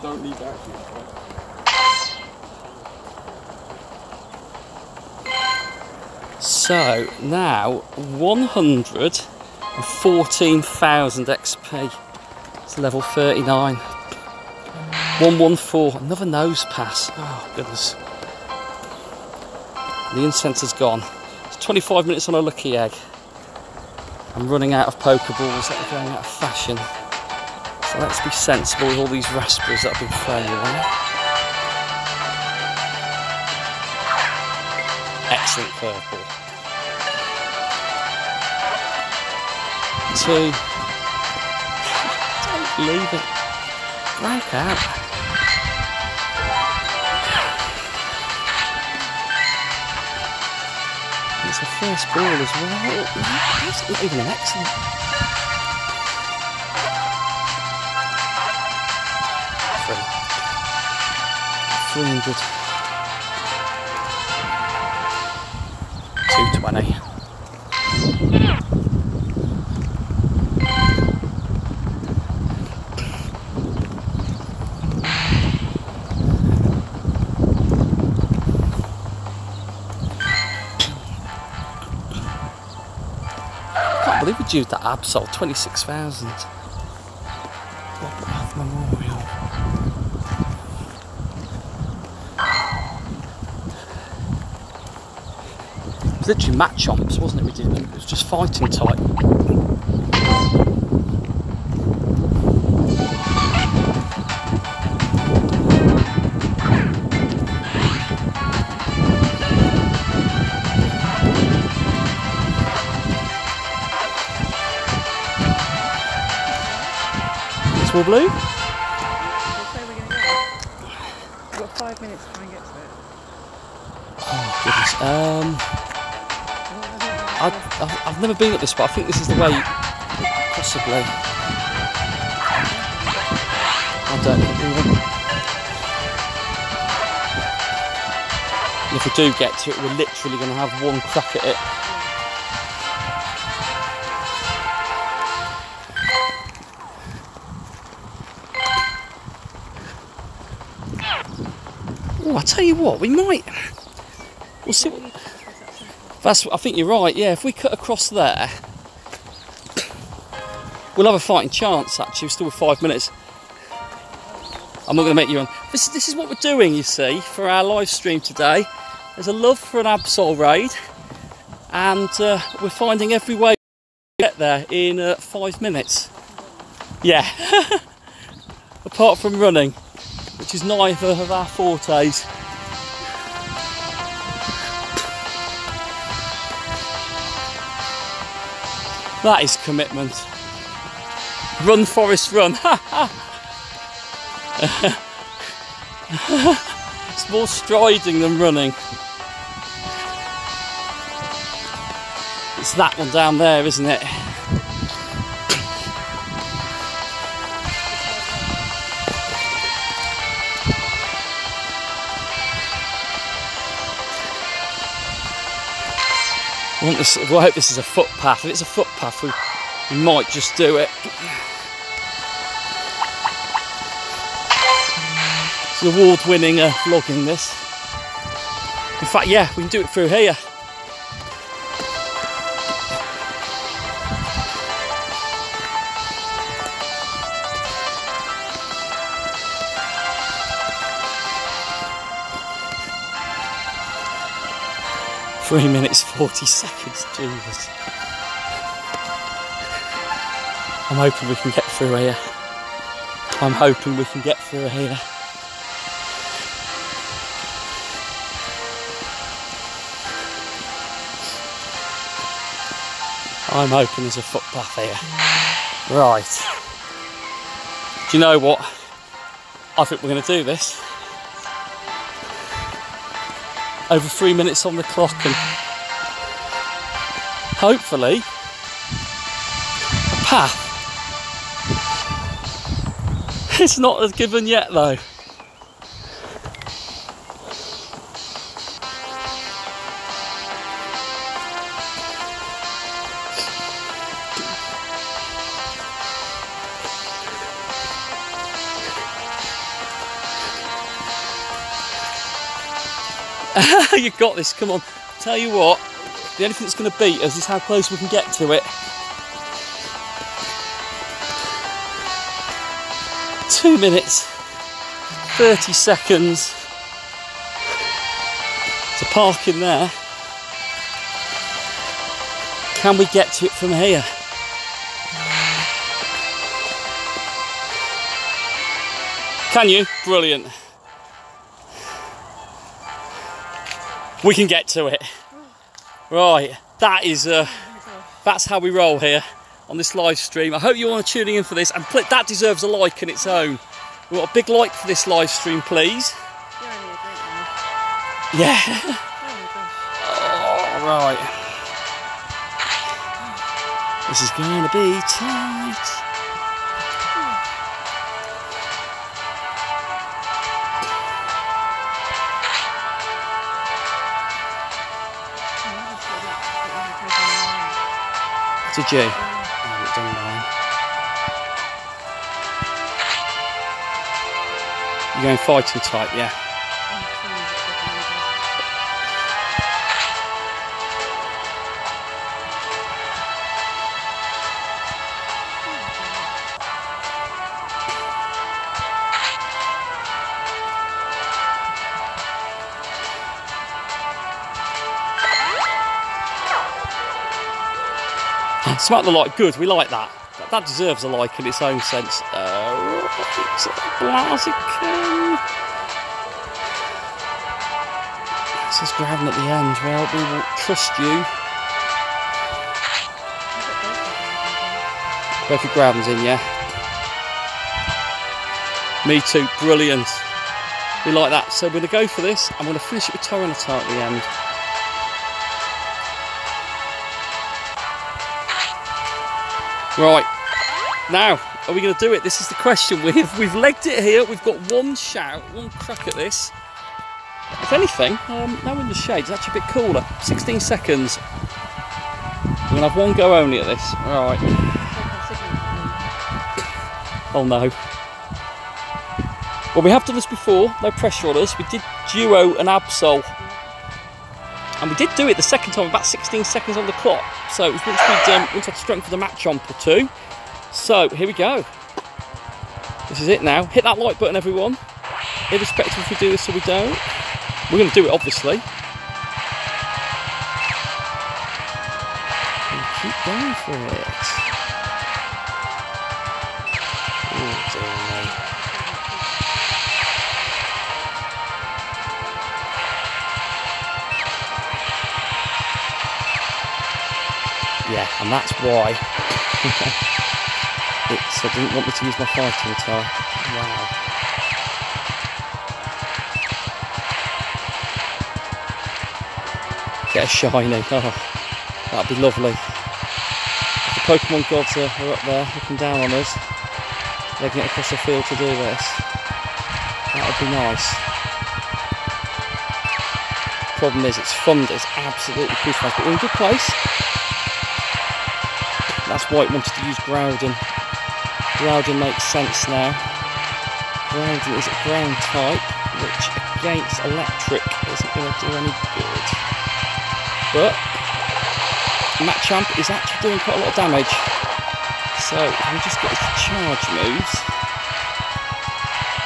Don't need that. So now 114,000 XP. It's level 39. 114. Another nose pass. Oh goodness. The incense has gone. It's 25 minutes on a lucky egg. I'm running out of Pokeballs that are going out of fashion. So let's be sensible with all these raspberries that have been thrown away. Excellent purple. 2. Don't believe it. Break out. It's a first ball as well. That's not even an excellent. 300. 220. I can't believe we due that Absol, 26,000. Memorial. It was literally Matchomps, wasn't it? We did. It was just fighting type. Small blue. Which way are we going to go? 5 minutes to try and get to it? Oh goodness. I've never been up this spot. I think this is the way, possibly. I don't think we will. And if we do get to it, we're literally going to have one crack at it. Oh, I tell you what, we might. We'll see. I think you're right. Yeah, if we cut across there, we'll have a fighting chance. Actually, we're still with 5 minutes. I'm not going to make you on. This is what we're doing, you see, for our live stream today. There's a love for an Absol raid, and we're finding every way to get there in 5 minutes. Yeah, apart from running, which is neither of our fortes. That is commitment. Run, Forest, run. It's more striding than running. It's that one down there, isn't it? We'll hope this is a footpath. If it's a footpath, we might just do it. It's an award-winning vlogging, this. In fact, yeah, we can do it through here. Three minutes 40 seconds, Jesus. I'm hoping we can get through here. I'm hoping we can get through here. I'm hoping there's a footpath here. Right. Do you know what? I think we're going to do this. Over 3 minutes on the clock, and hopefully a path. It's not as given yet though. You've got this, come on. Tell you what, the only thing that's going to beat us is how close we can get to it. 2 minutes, 30 seconds to park in there. Can we get to it from here? Can you? Brilliant. We can get to it. Right, that is that's how we roll here on this live stream. I hope you all are tuning in for this, and that deserves a like in its own. We want a big like for this live stream, please. Yeah. Oh, right. This is going to be tight. Did you? I haven't done mine. You're going fighting type, yeah. Smack the like, good, we like that. That deserves a like in its own sense. Blaziken. This is grabbing at the end. Well, we will trust you. Both your grabs in, yeah? Me too, brilliant. We like that. So we're going to go for this. I'm going to finish it with Tyranitar at the end. Right. Now, are we going to do it? This is the question. We've legged it here. We've got one shout, one crack at this. If anything, now in the shade, it's actually a bit cooler. 16 seconds. We're going to have one go only at this. Right. Oh no. Well, we have done this before. No pressure on us. We did duo and Absol. And we did do it the second time, about 16 seconds on the clock. So it was once we'd had strength for the match jump or two. So here we go. This is it now. Hit that like button, everyone. Irrespective if we do this or we don't. We're going to do it, obviously. And keep going for it. Oh, dear me. Yeah, and that's why it didn't want me to use my fighting type. Wow. Get a shiny. Oh, that'd be lovely. If the Pokémon gods are up there looking down on us, they can get across the field to do this. That would be nice. Problem is, its fund is absolutely crucial, but we're in a good place. That's why it wanted to use Groudon. Groudon makes sense now. Groudon is a ground type, which against electric isn't going to do any good. But Machamp is actually doing quite a lot of damage. So if we just get its charge moves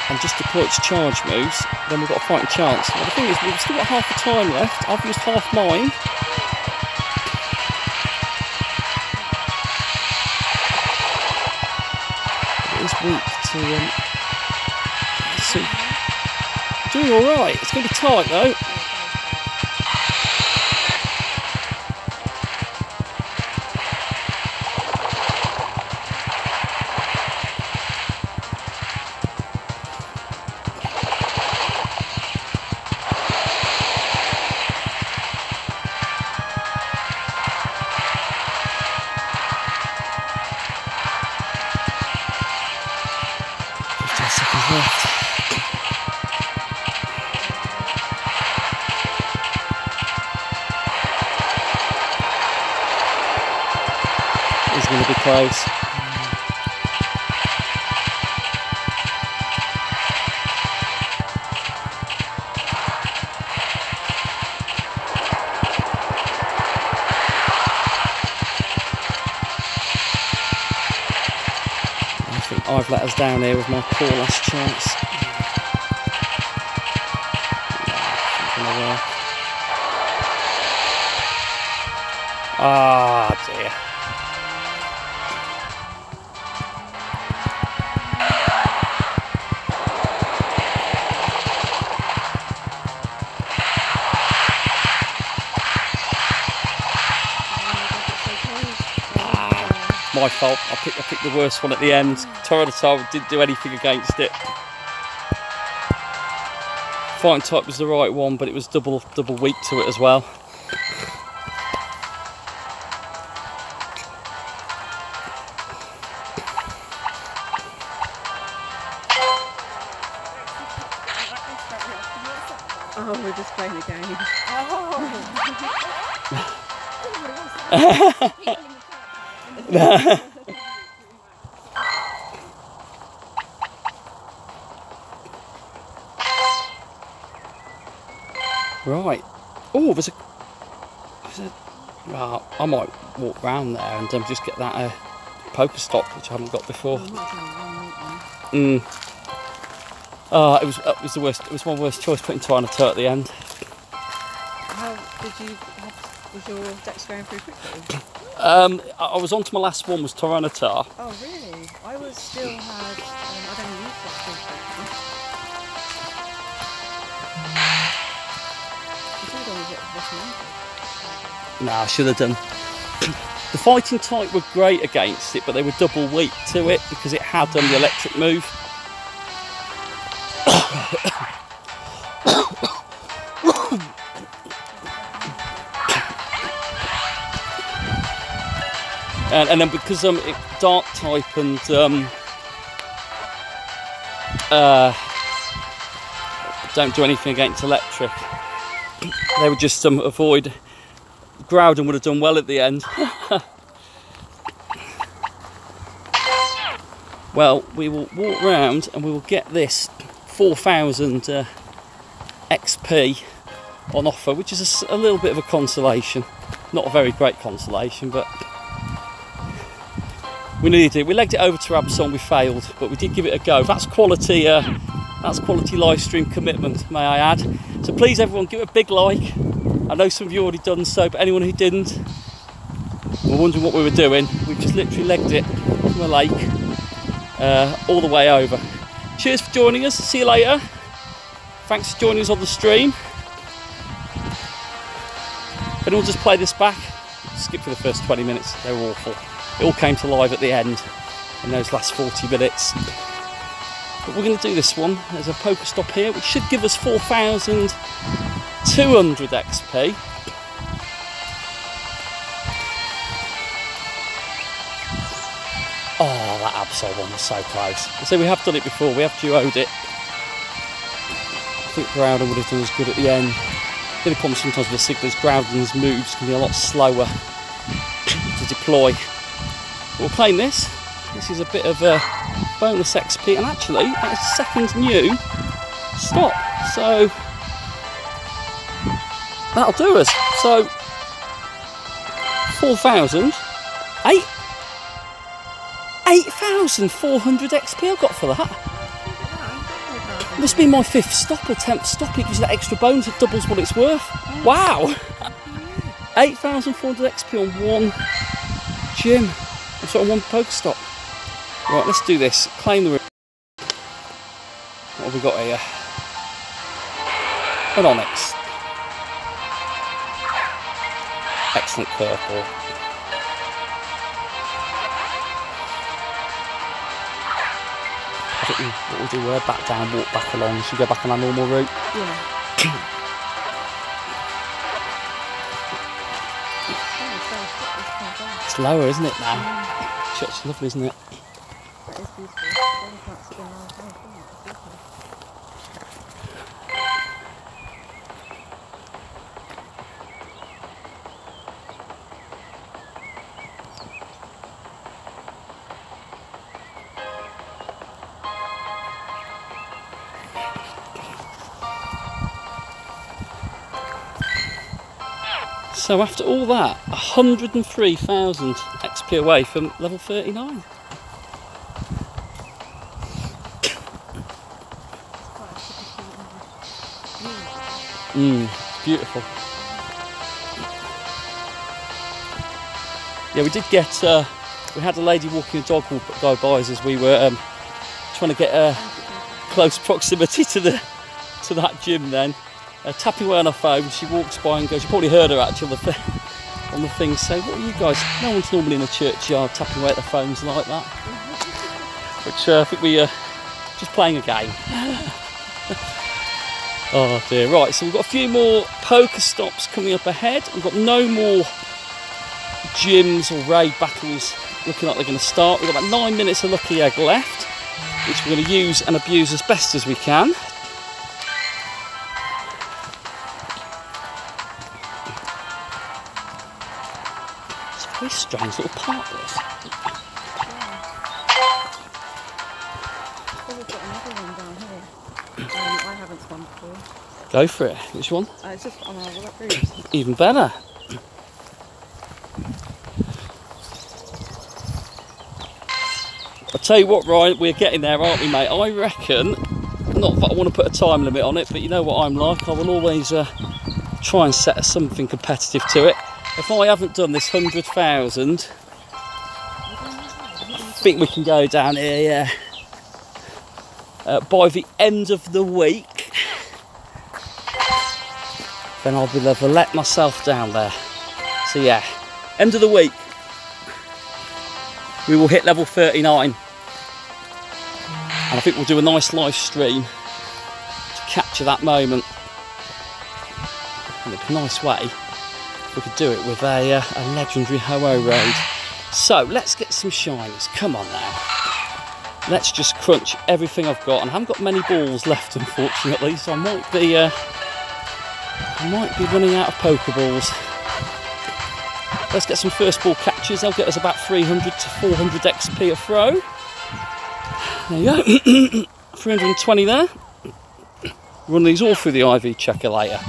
and just deploy its charge moves, then we've got a fighting chance. Well, the thing is, we've still got half the time left. I've used half mine. Weak to see. Doing alright, it's going to be tight though. Seconds left. It's going to be close. I think I've let us down here with my poor last chance. Not gonna work. Ah, dear. My fault. I picked the worst one at the end. Tyranitar didn't do anything against it. Fighting type was the right one, but it was double weak to it as well. Oh, we're just playing a game. Right. Oh, there's a. Well, I might walk round there and just get that Pokestop, which I haven't got before. It was the worst. It was my worst choice putting Tyranitar at the end. How did you? Was your dex going through quickly? I was on to my last one was Tyranitar. Oh really? I was still had. I'd only used that quickly. Nah, I should have done. The fighting type were great against it, but they were double weak to it because it had the electric move. And then because dark type and don't do anything against electric, they would just avoid. Groudon would have done well at the end. Well, we will walk round and we will get this 4,000 XP on offer, which is a little bit of a consolation. Not a very great consolation, but we needed it. We legged it over to Absol, we failed, but we did give it a go. That's quality live stream commitment, may I add. So please everyone, give it a big like. I know some of you already done so, but anyone who didn't, were wondering what we were doing, we've just literally legged it from a lake all the way over. Cheers for joining us, see you later. Thanks for joining us on the stream. If anyone just play this back, skip for the first 20 minutes, they were awful. It all came to life at the end in those last 40 minutes. But we're going to do this one. There's a Pokestop here, which should give us 4,200 XP. Oh, that Absol one was so close. So we have done it before, we have duoed it. I think Groudon would have done as good at the end. The only problem sometimes with the signals, Groudon's moves can be a lot slower to deploy. But we're playing this. This is a bit of a bonus XP, and actually that is the second new stop. So that'll do us. So 8,400 XP I got for that. Must be my 5th stop or 10th stop. It gives you that extra bonus, it doubles what it's worth. Wow! 8,400 XP on one gym. I'm sorry, on one Pokestop. Right, let's do this. Claim the room. What have we got here? An Onyx. Excellent purple. I think what we'll do, we'll head back down, walk back along. Should we go back on our normal route? Yeah. It's lower, isn't it, now? It's lovely, isn't it? That is beautiful. So after all that, 103,000 XP away from level 39. Beautiful. Yeah, we did get, we had a lady walking a dog go by us as we were trying to get close proximity to that gym then. Tapping away on her phone, she walks by and goes, you probably heard her actually on the thing, say, what are you guys, no one's normally in a churchyard tapping away at their phones like that. Which I think we just playing a game. Oh dear, right, so we've got a few more Pokestops coming up ahead. We've got no more gyms or raid battles looking like they're going to start. We've got about 9 minutes of Lucky Egg left, which we're going to use and abuse as best as we can. Very strange little park this. Oh, we've got another one down here. I haven't swum before. Go for it. Which one? It's just on our route. Even better. I'll tell you what, Ryan, we're getting there, aren't we, mate? I reckon, not that I want to put a time limit on it, but you know what I'm like. I will always try and set something competitive to it. If I haven't done this 100,000, I think we can go down here, yeah. By the end of the week, then I'll be able to let myself down there. So yeah, end of the week, we will hit level 39. And I think we'll do a nice live stream to capture that moment. And it'd be a nice way. We could do it with a legendary Ho-Oh raid. So let's get some shinies. Come on now. Let's just crunch everything I've got, and I haven't got many balls left, unfortunately, so I might be running out of Pokeballs. Let's get some first ball catches. They'll get us about 300 to 400 XP a throw. There you go. 320 there. Run these all through the IV checker later.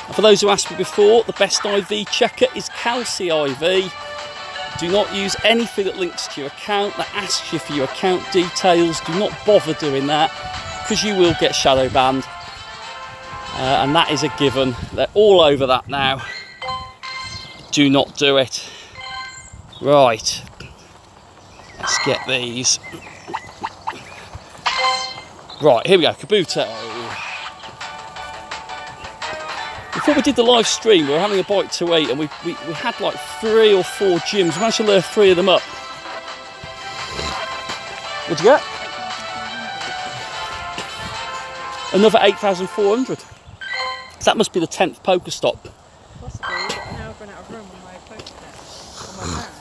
And for those who asked me before, the best IV checker is Calci IV. Do not use anything that links to your account, that asks you for your account details. Do not bother doing that, because you will get shadow banned. And that is a given. They're all over that now. Do not do it. Right. Let's get these. Right, here we go, Kabuto. Before we did the live stream, we were having a bite to eat, and we had like 3 or 4 gyms. We managed to lure 3 of them up. What'd you get? Another 8,400. So that must be the 10th Pokestop. Possibly, but now I've run out of room on my Pokedex, on my bag.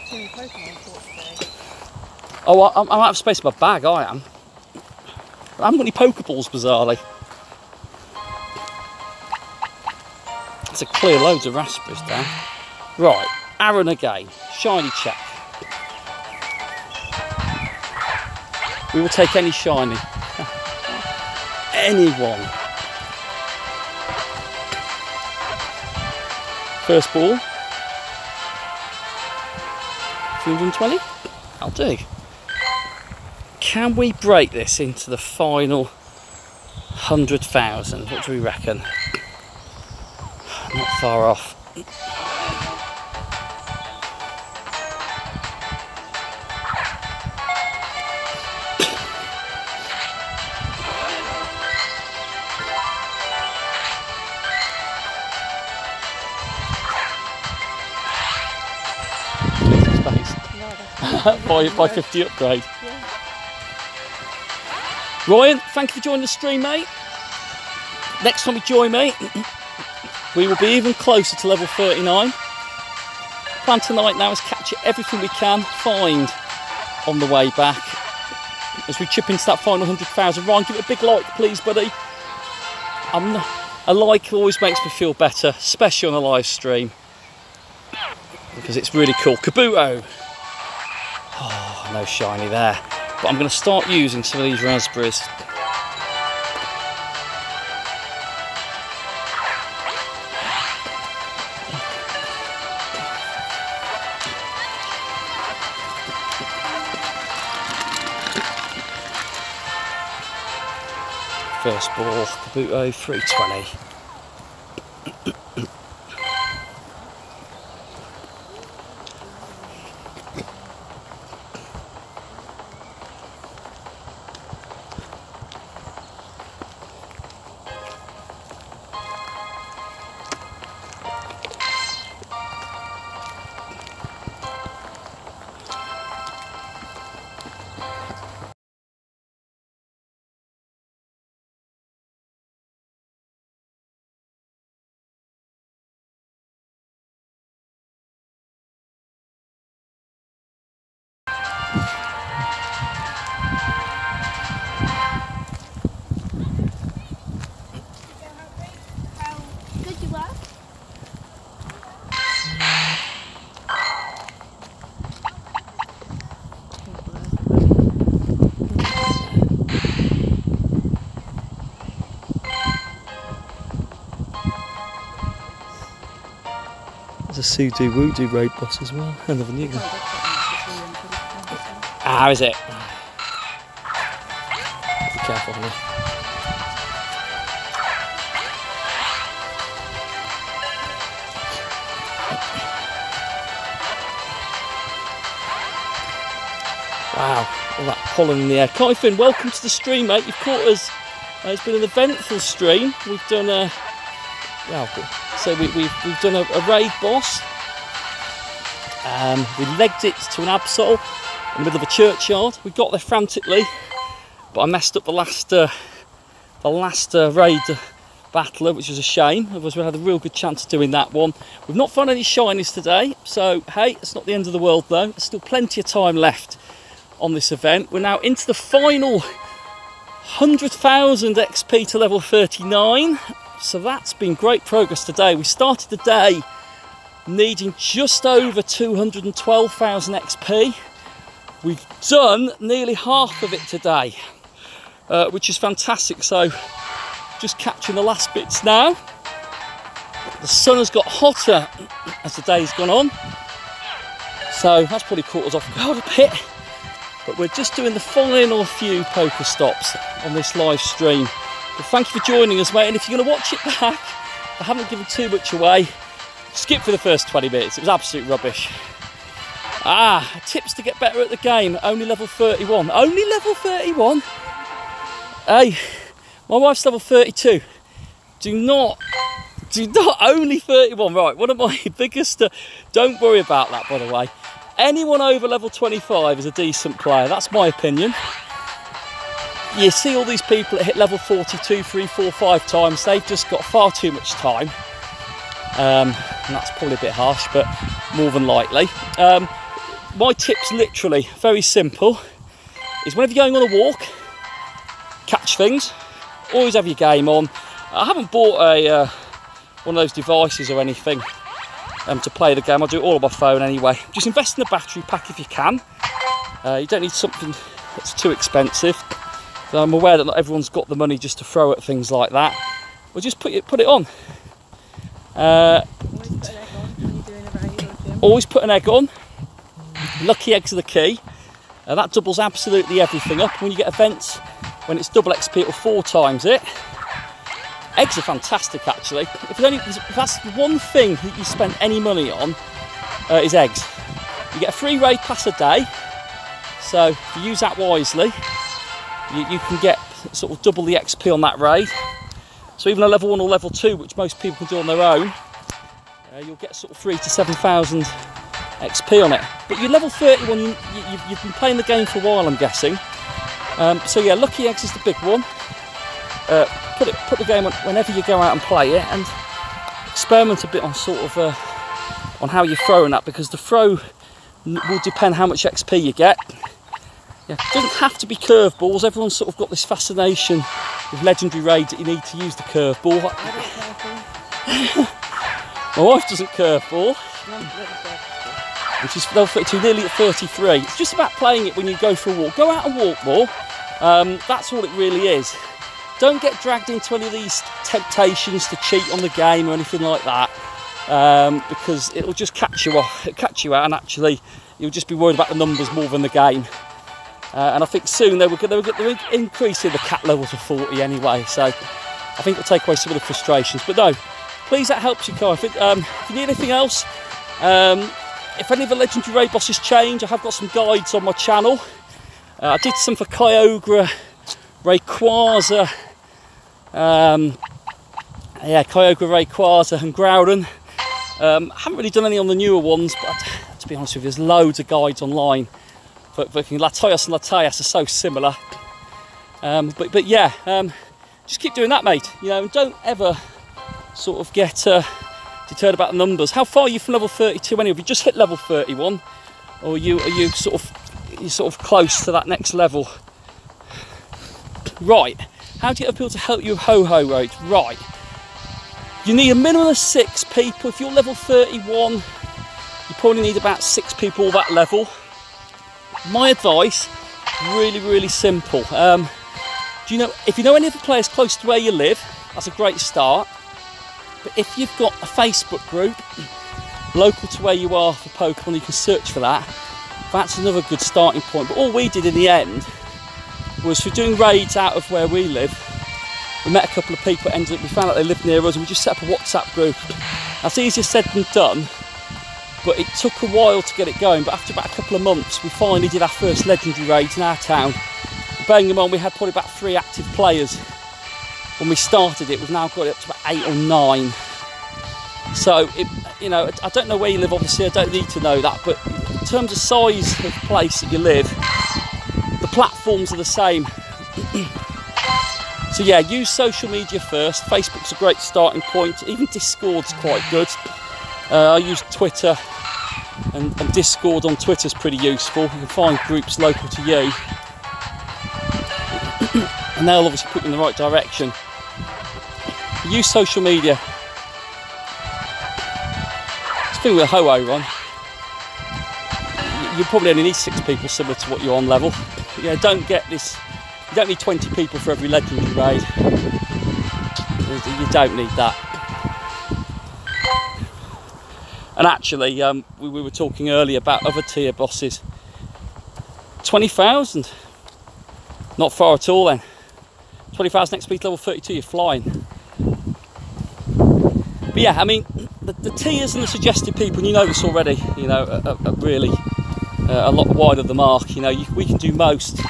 Too many Pokemon caught today. Oh, I'm out of space in my bag, I am. I haven't got any Pokeballs, bizarrely. There's a clear loads of raspberries down. Right, Aaron again. Shiny check. We will take any shiny. Anyone. First ball. 320. I'll do. Can we break this into the final 100,000? What do we reckon? Not far off. by 50 upgrade. Yeah. Ryan, thank you for joining the stream, mate. Next time you join me, we will be even closer to level 39. Plan tonight now is capture everything we can find on the way back as we chip into that final 100,000. Ryan, give it a big like, please, buddy. A like always makes me feel better, especially on a live stream, because it's really cool. Kabuto. Oh, no shiny there. But I'm going to start using some of these raspberries. First ball, Kabuto, 320. There's a Sudo Woodoo raid boss as well. I never knew that. Ah, is it? Be careful here. Wow, all that pollen in the air. Kyfin, welcome to the stream, mate. You've caught us. It's been an eventful stream. We've done a... So we've done a raid boss. We legged it to an Absol in the middle of a churchyard. We got there frantically, but I messed up the last raid battler, which was a shame. Otherwise we had a real good chance of doing that one. We've not found any shinies today, so hey, it's not the end of the world though. There's still plenty of time left on this event. We're now into the final 100,000 XP to level 39. So that's been great progress today. We started the day needing just over 212,000 XP. We've done nearly half of it today, which is fantastic. So just catching the last bits now. The sun has got hotter as the day's gone on, so that's probably caught us off guard a bit. But we're just doing the final few poker stops on this live stream. But thank you for joining us, mate. And if you're going to watch it back, I haven't given too much away. Skip for the first 20 minutes. It was absolute rubbish. Tips to get better at the game. Only level 31. Only level 31? Hey, my wife's level 32. Do not only 31. Right, one of my biggest... don't worry about that, by the way. Anyone over level 25 is a decent player. That's my opinion. You see all these people that hit level 42, 3, 4, 5 times. They've just got far too much time. And that's probably a bit harsh, but more than likely. My tips, literally, very simple, is whenever you're going on a walk, catch things. Always have your game on. I haven't bought a one of those devices or anything to play the game. I do it all on my phone anyway. Just invest in a battery pack if you can. You don't need something that's too expensive. So I'm aware that not everyone's got the money just to throw at things like that. But just put it on. Always put an egg on. Lucky eggs are the key. That doubles absolutely everything up. When you get events, when it's double XP, it'll 4 times it. Eggs are fantastic, actually. If that's the one thing that you spend any money on, is eggs. You get a free raid pass a day, so if you use that wisely, you can get sort of double the XP on that raid. So even a level 1 or level 2, which most people can do on their own, you'll get sort of 3,000 to 7,000 XP on it. But you're level 31, you've been playing the game for a while, I'm guessing. So yeah, lucky eggs is the big one. Put the game on whenever you go out and play it, and experiment a bit on sort of on how you're throwing that, because the throw will depend how much XP you get. Yeah, it doesn't have to be curveballs. Everyone's sort of got this fascination with legendary raids that you need to use the curveball. I don't curveball. My wife doesn't curveball. Which is level 32, nearly at 33. It's just about playing it when you go for a walk. Go out and walk more. That's all it really is. Don't get dragged into any of these temptations to cheat on the game or anything like that, because it'll just catch you out, and actually you'll just be worried about the numbers more than the game. And I think soon they're increasing the cat level to 40 anyway, so I think it'll take away some of the frustrations. But no, please, that helps you, Kai. If you need anything else, if any of the legendary raid bosses change, I have got some guides on my channel. I did some for Kyogre, Rayquaza, Kyogre, Rayquaza and Groudon. I haven't really done any on the newer ones, but to be honest with you, there's loads of guides online. But Latios and Latias are so similar. But yeah, just keep doing that, mate. You know, don't ever sort of get deterred about the numbers. How far are you from level 32 anyway? Have you just hit level 31, or are you sort of close to that next level? Right. How do you get people to help you with ho-ho raids? Right. You need a minimum of 6 people. If you're level 31, you probably need about 6 people that level. My advice, really, really simple. If you know any of the players close to where you live, that's a great start. But if you've got a Facebook group local to where you are for Pokemon, you can search for that. That's another good starting point. But all we did in the end was, for doing raids out of where we live, we met a couple of people, we found out they lived near us, and we just set up a WhatsApp group. That's easier said than done, but it took a while to get it going. But after about a couple of months, we finally did our first legendary raids in our town. Bearing in mind, we had probably about 3 active players when we started it. We've now got it up to about 8 or 9. So, I don't know where you live, obviously, I don't need to know that, but in terms of size of place that you live, the platforms are the same. So yeah, use social media first. Facebook's a great starting point. Even Discord's quite good. I use Twitter, and Discord on Twitter's pretty useful. You can find groups local to you, and they'll obviously put you in the right direction. Use social media. It's the thing with a Ho-Oh run. You probably only need 6 people similar to what you're on level. But yeah, don't get this. You don't need 20 people for every legendary raid. You don't need that. And actually, we were talking earlier about other tier bosses. 20,000. Not far at all then. 20,000 XP level 32, you're flying. But yeah, I mean, the tiers and the suggested people, and you know this already, you know, are really a lot wider the mark. You know, we can do most.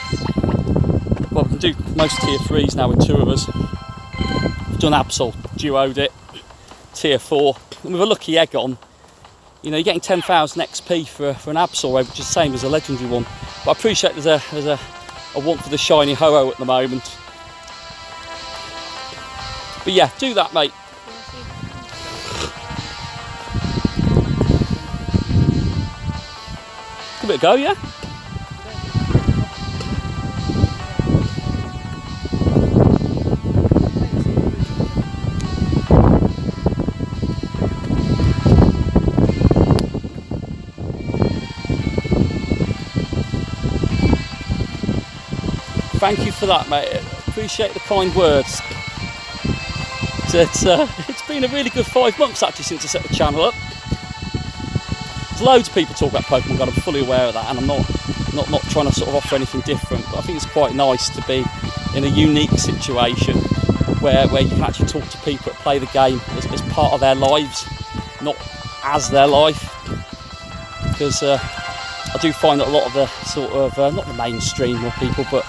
Well, we can do most tier 3s now with 2 of us. We've done Absol, duoed it, tier 4. And with a lucky egg on, you know, you're getting 10,000 XP for an Absol raid, which is the same as a legendary one. But I appreciate there's a want for the shiny Ho-Oh at the moment. But yeah, do that, mate. Give it a go, yeah? Thank you for that, mate. Appreciate the kind words. It's been a really good 5 months actually since I set the channel up. There's loads of people talk about Pokemon GO, I'm fully aware of that, and I'm not trying to sort of offer anything different, but I think it's quite nice to be in a unique situation where you can actually talk to people that play the game as part of their lives, not as their life. Because I do find that a lot of the sort of, not the mainstream of people, but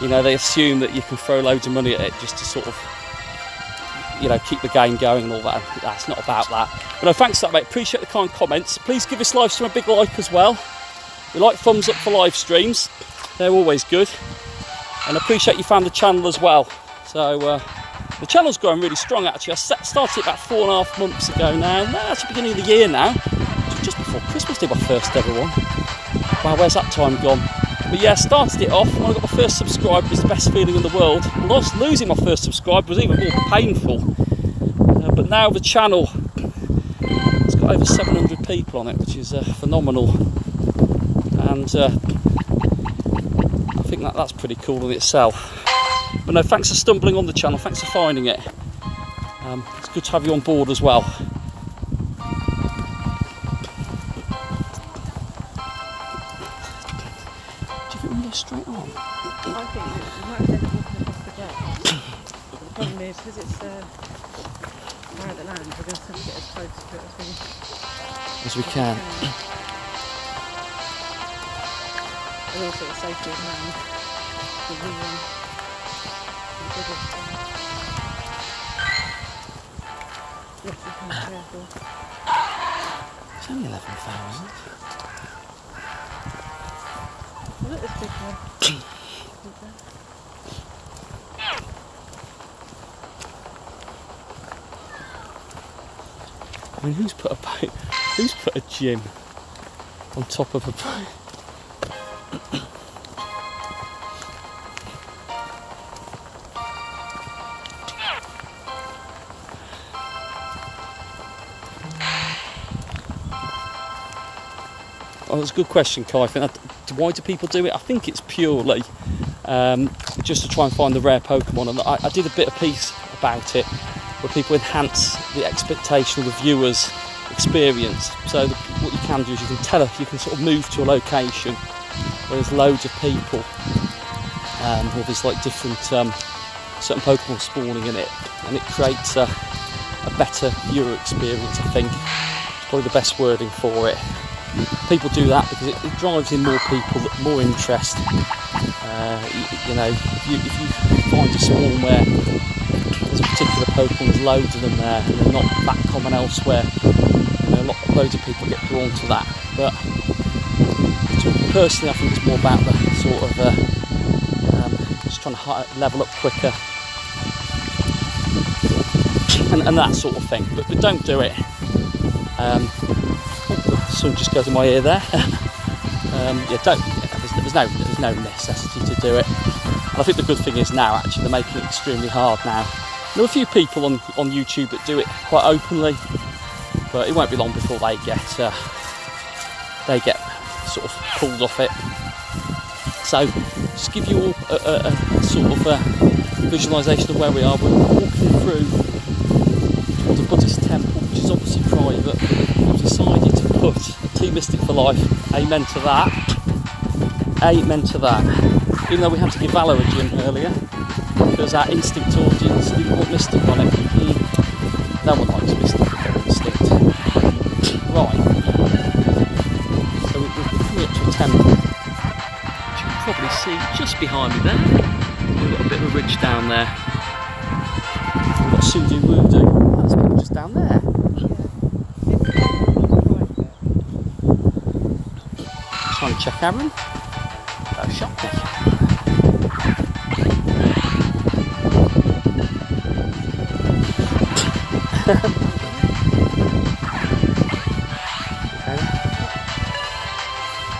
you know, they assume that you can throw loads of money at it just to sort of, you know, keep the game going and all that. That's not about that. But no, thanks for that, mate. Appreciate the kind comments. Please give this live stream a big like as well. We like thumbs up for live streams. They're always good. And I appreciate you found the channel as well. So the channel's growing really strong actually. I started it about 4.5 months ago now. No, that's the beginning of the year now. Just before Christmas did my first ever one. Wow, where's that time gone? But yeah, started it off when I got my first subscriber. It was the best feeling in the world. Losing my first subscriber was even more painful. But now the channel, it's got over 700 people on it, which is phenomenal. And I think that's pretty cool in itself. But no, thanks for stumbling on the channel. Thanks for finding it. It's good to have you on board as well. Straight on. I think you might have been walking across the gate. The problem is, because it's private land, we're going to have to get as close to it as we can. And also the safety of man. Yes, you can be careful. It's only 11,000. Look at this big one. I mean, who's put a gym on top of a boat? Oh, that's a good question, Kai. I think why do people do it? I think it's purely just to try and find the rare Pokemon. And I did a bit of piece about it where people enhance the expectation of the viewer's experience. So what you can do is you can sort of move to a location where there's loads of people, or there's like different certain Pokemon spawning in it, and it creates a better viewer experience. I think it's probably the best wording for it. People do that because it drives in more people, more interest. You know, if you find a spawn where there's a particular Pokemon, there's loads of them there, and they're not that common elsewhere, you know, loads of people get drawn to that. But personally, I think it's more about the sort of just trying to level up quicker, and that sort of thing. But don't do it. The sun just goes in my ear there. Yeah, don't. Yeah, there's no necessity to do it. And I think the good thing is now, actually, they're making it extremely hard now. There are a few people on YouTube that do it quite openly, but it won't be long before they get sort of pulled off it. So, just give you all a sort of visualisation of where we are. We're walking through towards a Buddhist temple, which is obviously private. We've decided to put a Team Mystic for Life. Amen to that. Amen to that. Even though we had to give Valor a gym earlier, because our instinct audience didn't want Mystic on it. No one likes Mystic with instinct. Right. So we're coming up to a temple, which you can probably see just behind me there. We've got a bit of a ridge down there. We've got Sudo Wudu. That's probably just down there. Trying to check Aaron. Oh, shot me.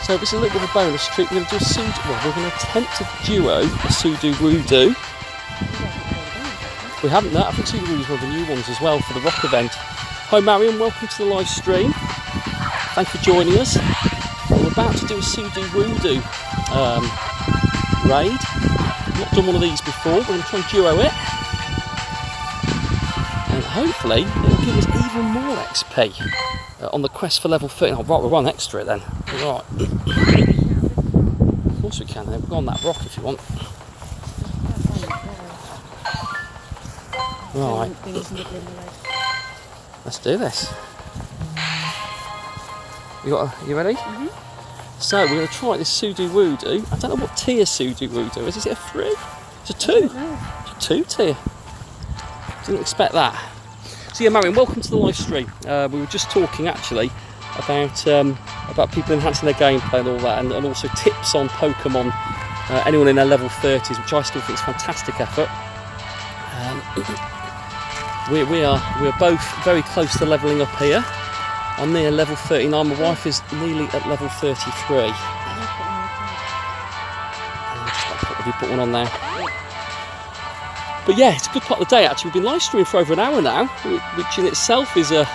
So this is a little bit of a bonus trick. We're going to do we're going to attempt to duo a Sudo Wudu. We haven't that. I think Sudo Wudu is one of the new ones as well for the rock event. Hi Marion, welcome to the live stream. Thanks for joining us. We're about to do a Sudo Wudu raid. I've not done one of these before. We're going to try and duo it. And hopefully it will give us even more XP on the quest for level 30. Oh, right, we're on extra then. Right. Of course we can. We'll go on that rock if you want. Right. Let's do this. You ready? Mm-hmm. So we're going to try this Sudo Wudu. I don't know what tier Sudo Wudu is. Is it a 3? It's a 2. It's a 2 tier. Didn't expect that. So yeah, Marion, welcome to the live stream. We were just talking actually about people enhancing their gameplay and all that, and also tips on Pokemon. Anyone in their level 30s, which I still think is a fantastic effort. We are both very close to levelling up here. I'm near level 39. My wife is nearly at level 33. I'll put one on there. But yeah, it's a good part of the day actually. We've been live streaming for over an hour now, which in itself is a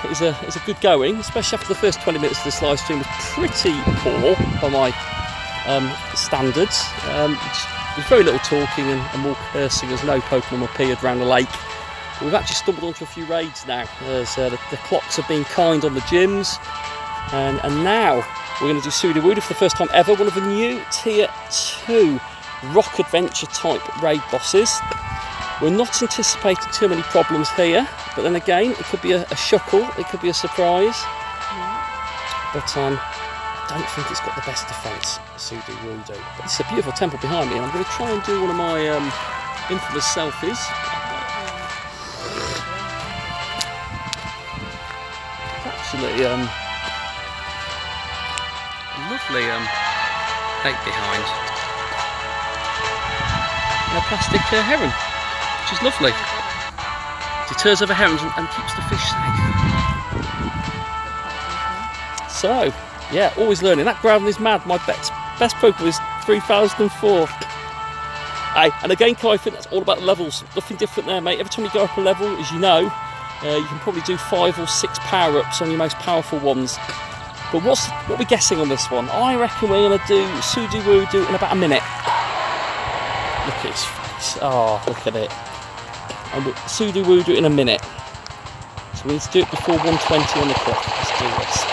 good going, especially after the first 20 minutes of this live stream was pretty poor by my standards. There's very little talking and more cursing as no Pokemon appeared around the lake. But we've actually stumbled onto a few raids now. As the clocks have been kind on the gyms, and now we're going to do Sudo Wudu for the first time ever. One of the new tier 2 rock adventure type raid bosses. We're not anticipating too many problems here, but then again, it could be a shuckle, it could be a surprise. But I don't think it's got the best defence, Sudo Wudu. But it's a beautiful temple behind me, and I'm going to try and do one of my infamous selfies. It's actually a lovely lake behind. And a plastic heron. Which is lovely. Deters other herons and keeps the fish safe. So, yeah, always learning. That Groudon is mad. My best Pokemon is 3004. Aye, and again, Kai, I think that's all about the levels. Nothing different there, mate. Every time you go up a level, as you know, you can probably do 5 or 6 power-ups on your most powerful ones. But what are we guessing on this one? I reckon we're going to do Sudo Wudu in about a minute. Look at his face. Oh, look at it. And we'll Sudo Wudu in a minute. So we need to do it before 1:20 on the clock. Let's do this.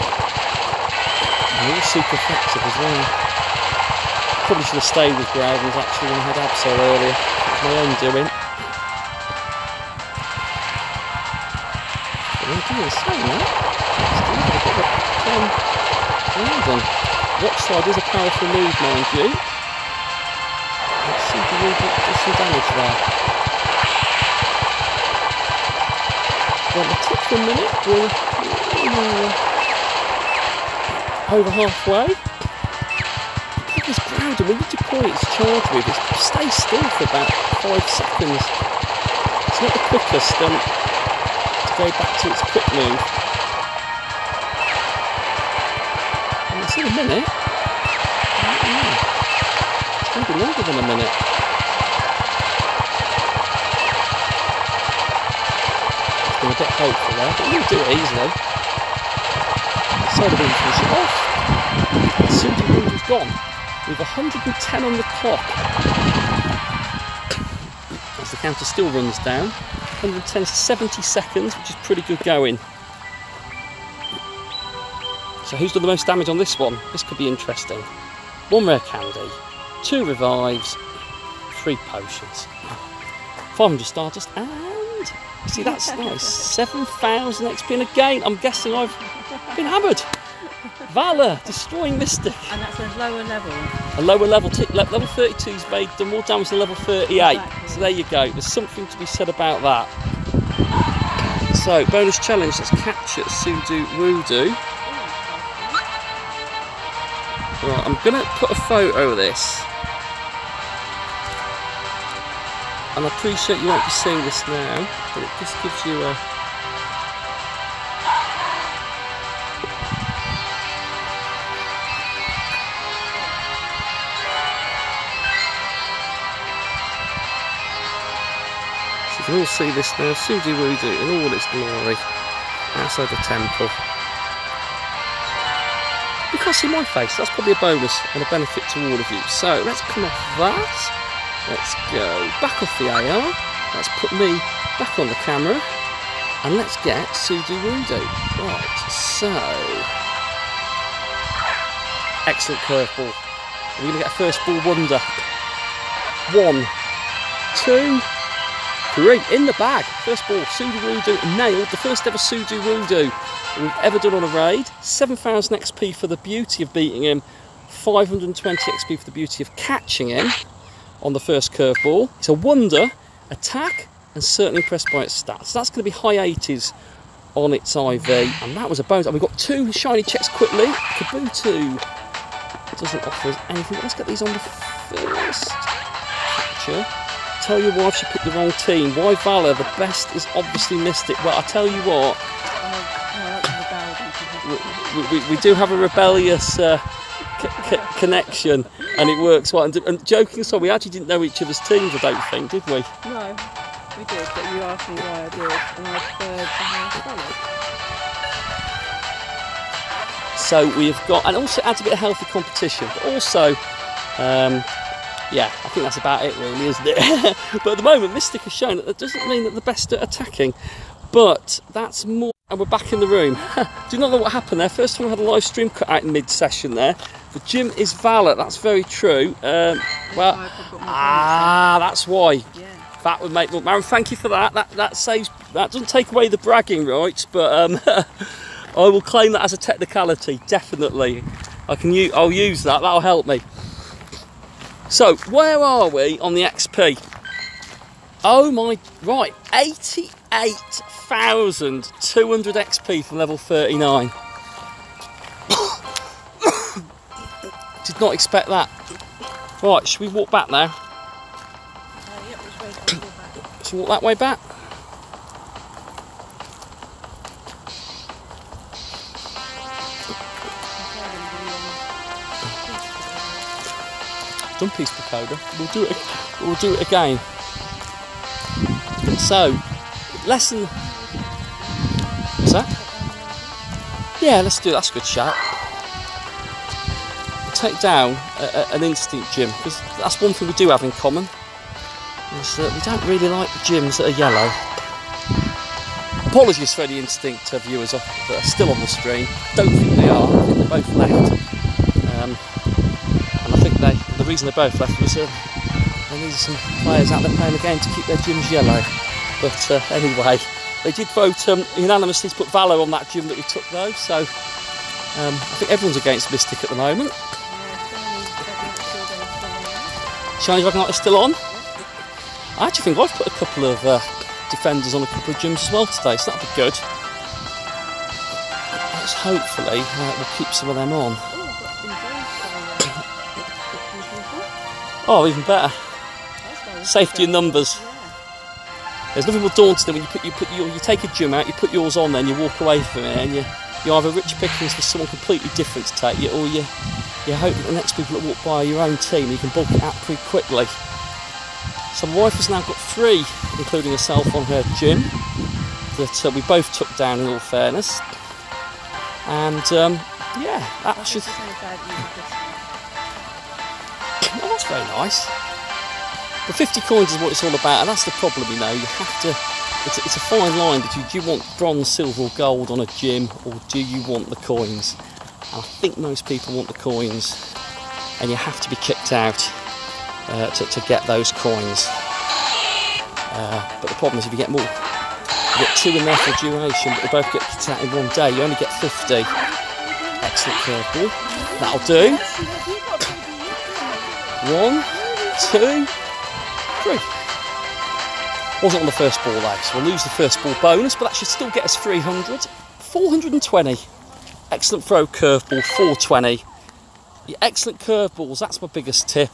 And all super effective as well. Probably should have stayed with Groudons actually when I had Absol earlier. It was my own doing. But I'm doing the same now. Let's do a bit of Groudon. Rock Slide is a powerful move, mind you. Let's see if we do some damage there. Well, the tip for a minute, we're over halfway. Look at this Groudon, when you deploy its charge with, it stays still for about 5 seconds. It's not the quickest to go back to its quick move. And it's in a minute. It's going to be longer than a minute. It's been a bit hopeful there, but we'll do it easily. So they're going to finish it off. Sudowoodo's gone with 110 on the clock. As the counter still runs down. 110 to 70 seconds, which is pretty good going. So who's done the most damage on this one? This could be interesting. 1 rare candy, 2 revives, 3 potions, 500 stardust, and see, that's nice. 7,000 XP, and again, I'm guessing I've been hammered. Valor, destroying Mystic. And that's a lower level. A lower level, level 32's made done more damage than level 38. Exactly. So there you go, there's something to be said about that. So, bonus challenge, let's capture Sudowoodo. Right, I'm going to put a photo of this. And I appreciate you won't be seeing this now, but it just gives you a... So you can all see this now, Sudowoodo in all its glory, outside the temple. You can't see my face, that's probably a bonus and a benefit to all of you. So let's come off that. Let's go back off the AR, let's put me back on the camera, and let's get Sudowoodo. Right, so... Excellent curveball. We're going to get a first ball wonder. 1, 2, 3, in the bag. First ball, Sudowoodo nailed, the first ever Sudowoodo we've ever done on a raid. 7,000 XP for the beauty of beating him, 520 XP for the beauty of catching him on the first curveball. It's a wonder, attack, and certainly impressed by its stats. So that's going to be high 80s on its IV, and that was a bonus. And we've got 2 shiny checks quickly. Kabuto doesn't offer us anything. Let's get these on the first capture. Tell your wife she picked the wrong team. Why Valor? The best is obviously Mystic. Well, I tell you what, we do have a rebellious connection, and it works well. And joking aside, we actually didn't know each other's teams, I don't think, did we? No, we did, but you asked me why I did, and I preferred the So we've got, and also adds a bit of healthy competition, but also, yeah, I think that's about it really, isn't it? But at the moment, Mystic has shown that doesn't mean that the best at attacking, but that's more. And we're back in the room. Do you not know what happened there? First time we had a live stream cut out in mid-session there. The gym is Valor, that's very true. That's why. Yeah. That would make... Marin, thank you for that. That saves... That doesn't take away the bragging rights, but I will claim that as a technicality, definitely. I'll use that, that'll help me. So, where are we on the XP? Oh my... Right, 88,200 XP from level 39. Did not expect that. Right, should we walk back now? Yep, which way do we go back? Should we walk that way back? Done Peace Pagoda. We'll do it again. So, lesson. What's that? Yeah, let's do that. That's a good shout. Take down an instinct gym, because that's one thing we do have in common. Is that we don't really like the gyms that are yellow. Apologies for any instinct viewers that are still on the stream. Don't think they are. I think they both left. And I think the reason they both left was they needed some players out there playing the game to keep their gyms yellow. But anyway, they did vote unanimously to put Valor on that gym that we took though, so I think everyone's against Mystic at the moment. Shiny Dragon Knight is still on? I actually think I've put a couple of defenders on a couple of gyms as well today, so that'll be good. Let's hopefully we'll keep some of them on. Oh, even better. Safety in numbers. There's nothing more daunting than when you take a gym out, you put yours on, then you walk away from it, and you're either rich pickings for someone completely different to take it, or you hope that the next people that walk by are your own team, you can bulk it out pretty quickly. So my wife has now got 3, including herself, on her gym that we both took down, in all fairness. And yeah, that should. Oh, that's very nice. But 50 coins is what it's all about, and that's the problem, you know. You have to. It's a fine line between, do you want bronze, silver, or gold on a gym, or do you want the coins? And I think most people want the coins, and you have to be kicked out to get those coins. But the problem is, if you get more, you get 2 in there for duration, but they both get kicked out in one day. You only get 50. Excellent curveball. That'll do. 1, 2, 3. Wasn't on the first ball though, so we'll lose the first ball bonus, but that should still get us 300. 420. Excellent throw curveball, 420. Your excellent curveballs, that's my biggest tip.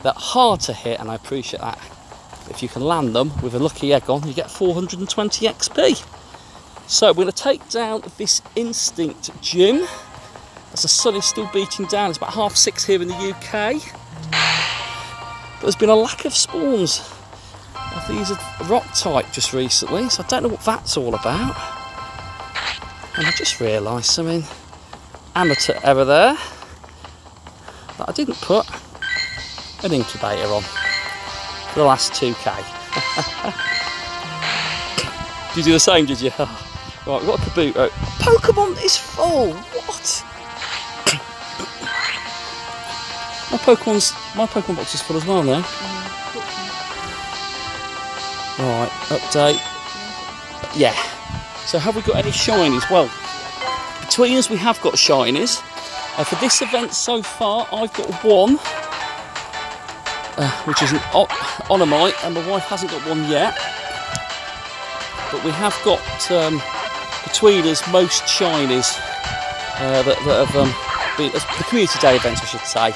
They're hard to hit, and I appreciate that. But if you can land them with a lucky egg on, you get 420 XP. So we're going to take down this Instinct gym, as the sun is still beating down. It's about 6:30 here in the UK. But there's been a lack of spawns of these rock type just recently, so I don't know what that's all about. And I just realised, amateur error there, that I didn't put an incubator on for the last 2k. Did you do the same, did you? Right, we've got a Kabuto. Pokemon is full! What? My Pokemon box is full as well now. Right, update. Yeah. So have we got any shinies? Well, between us we have got shinies. For this event so far, I've got 1, which is an Onomite, and my wife hasn't got 1 yet. But we have got, between us, most shinies that have been, the community day events, I should say.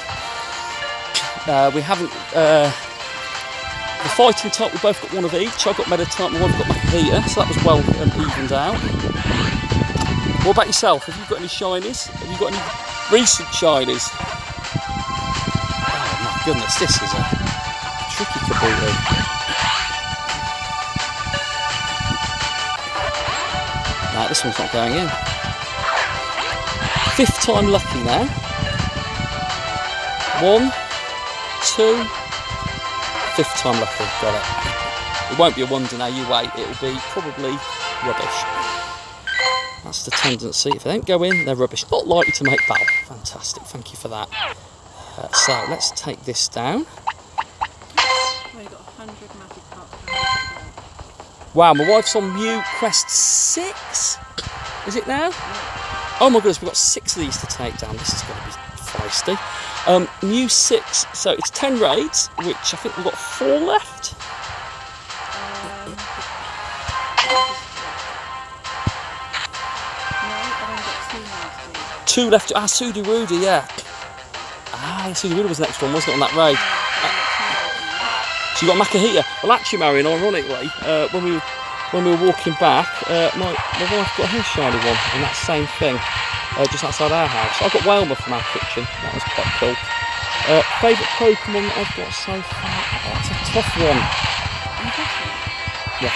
We haven't, the fighting type, we both got 1 of each. I've got Meditype, my wife got Makahita, so that was well evened out. What about yourself? Have you got any shinies? Have you got any recent shinies? Oh my goodness, this is a tricky Kabuto. No, this one's not going in. 5th time lucky now. 1, 2, 5th time lucky, got it. It won't be a wonder now, you wait, it'll be probably rubbish. That's the tendency, if they don't go in, they're rubbish. Not likely to make battle. Fantastic, thank you for that. So let's take this down. Well, you've got 100 magic cards. Wow, my wife's on Mew Quest 6. Is it now? Oh my goodness, we've got 6 of these to take down. This is going to be feisty. Mew 6, so it's 10 raids, which I think we've got 4 left. 2 left. Ah, Sudowoodo, yeah. Ah, Sudowoodo was the next one, wasn't it, on that raid? So you got Makahita. Well, actually, Marion, ironically, when we were walking back, my wife got her shiny one, and that same thing, just outside our house. I got Whalmer from our kitchen. That was quite cool. Favourite Pokemon that I've got so far? Oh, that's a tough one. Yeah.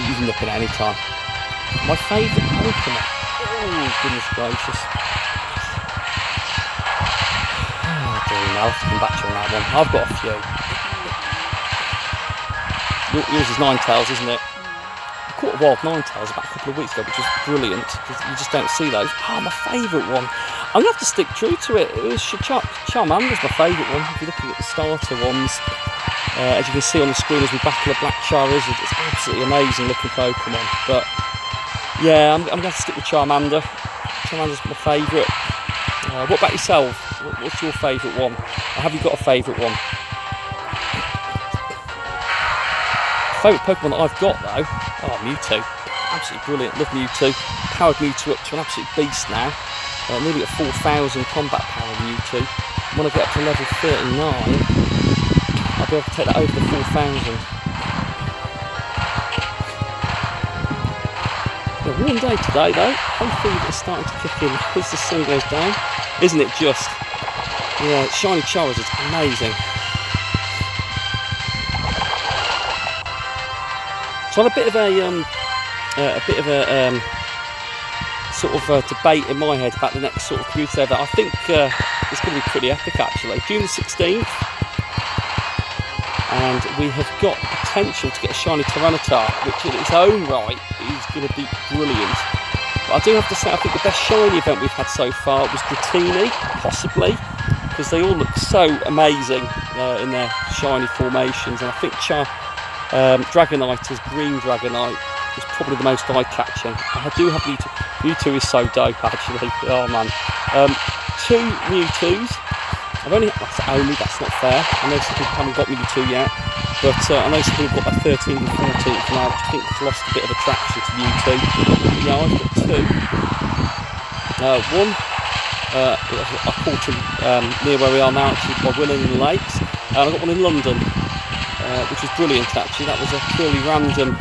You can look at it any time. My favourite Pokemon? Oh, goodness gracious. Oh, dear, I'll have to come back to you on that one. I've got a few. Yours is Ninetales, isn't it? I caught a wild Ninetales about a couple of weeks ago, which was brilliant, because you just don't see those. Oh, my favourite one. I'm going to have to stick true to it. It was Charmander's my favourite one. If you're looking at the starter ones, as you can see on the screen as we battle a Black Charizard, it's absolutely amazing looking Pokemon. But yeah, I'm going to have to stick with Charmander. Charmander's my favourite. What about yourself? What's your favourite one? Or have you got a favourite one? Favourite Pokemon that I've got though, oh, Mewtwo. Absolutely brilliant, love Mewtwo. Powered Mewtwo up to an absolute beast now. Nearly at 4,000 combat power Mewtwo. When I get up to level 39, I'll be able to take that over the 4,000. A warm day today though. Hopefully it's starting to kick in as the sun goes down. Isn't it just? Yeah, shiny Charizard, it's amazing. So I had a bit of a sort of debate in my head about the next sort of community event. I think it's going to be pretty epic actually. June the 16th, and we have got potential to get a shiny Tyranitar, which in its own right is going to be brilliant. But I do have to say, I think the best shiny event we've had so far was Dratini, possibly, because they all look so amazing in their shiny formations, and I think Dragonite as Green Dragonite is probably the most eye-catching. I do have Mewtwo. Mewtwo is so dope actually, oh man. 2 Mewtwo's. I've only, that's not fair. I know some people haven't got Mewtwo yet, but I know some people have got my 13th and 14th now, which I think has lost a bit of attraction to Mewtwo. But yeah, I've got 2. One, I caught him near where we are now, actually, by Willingdon Lakes, and I got one in London, which was brilliant actually. That was a purely random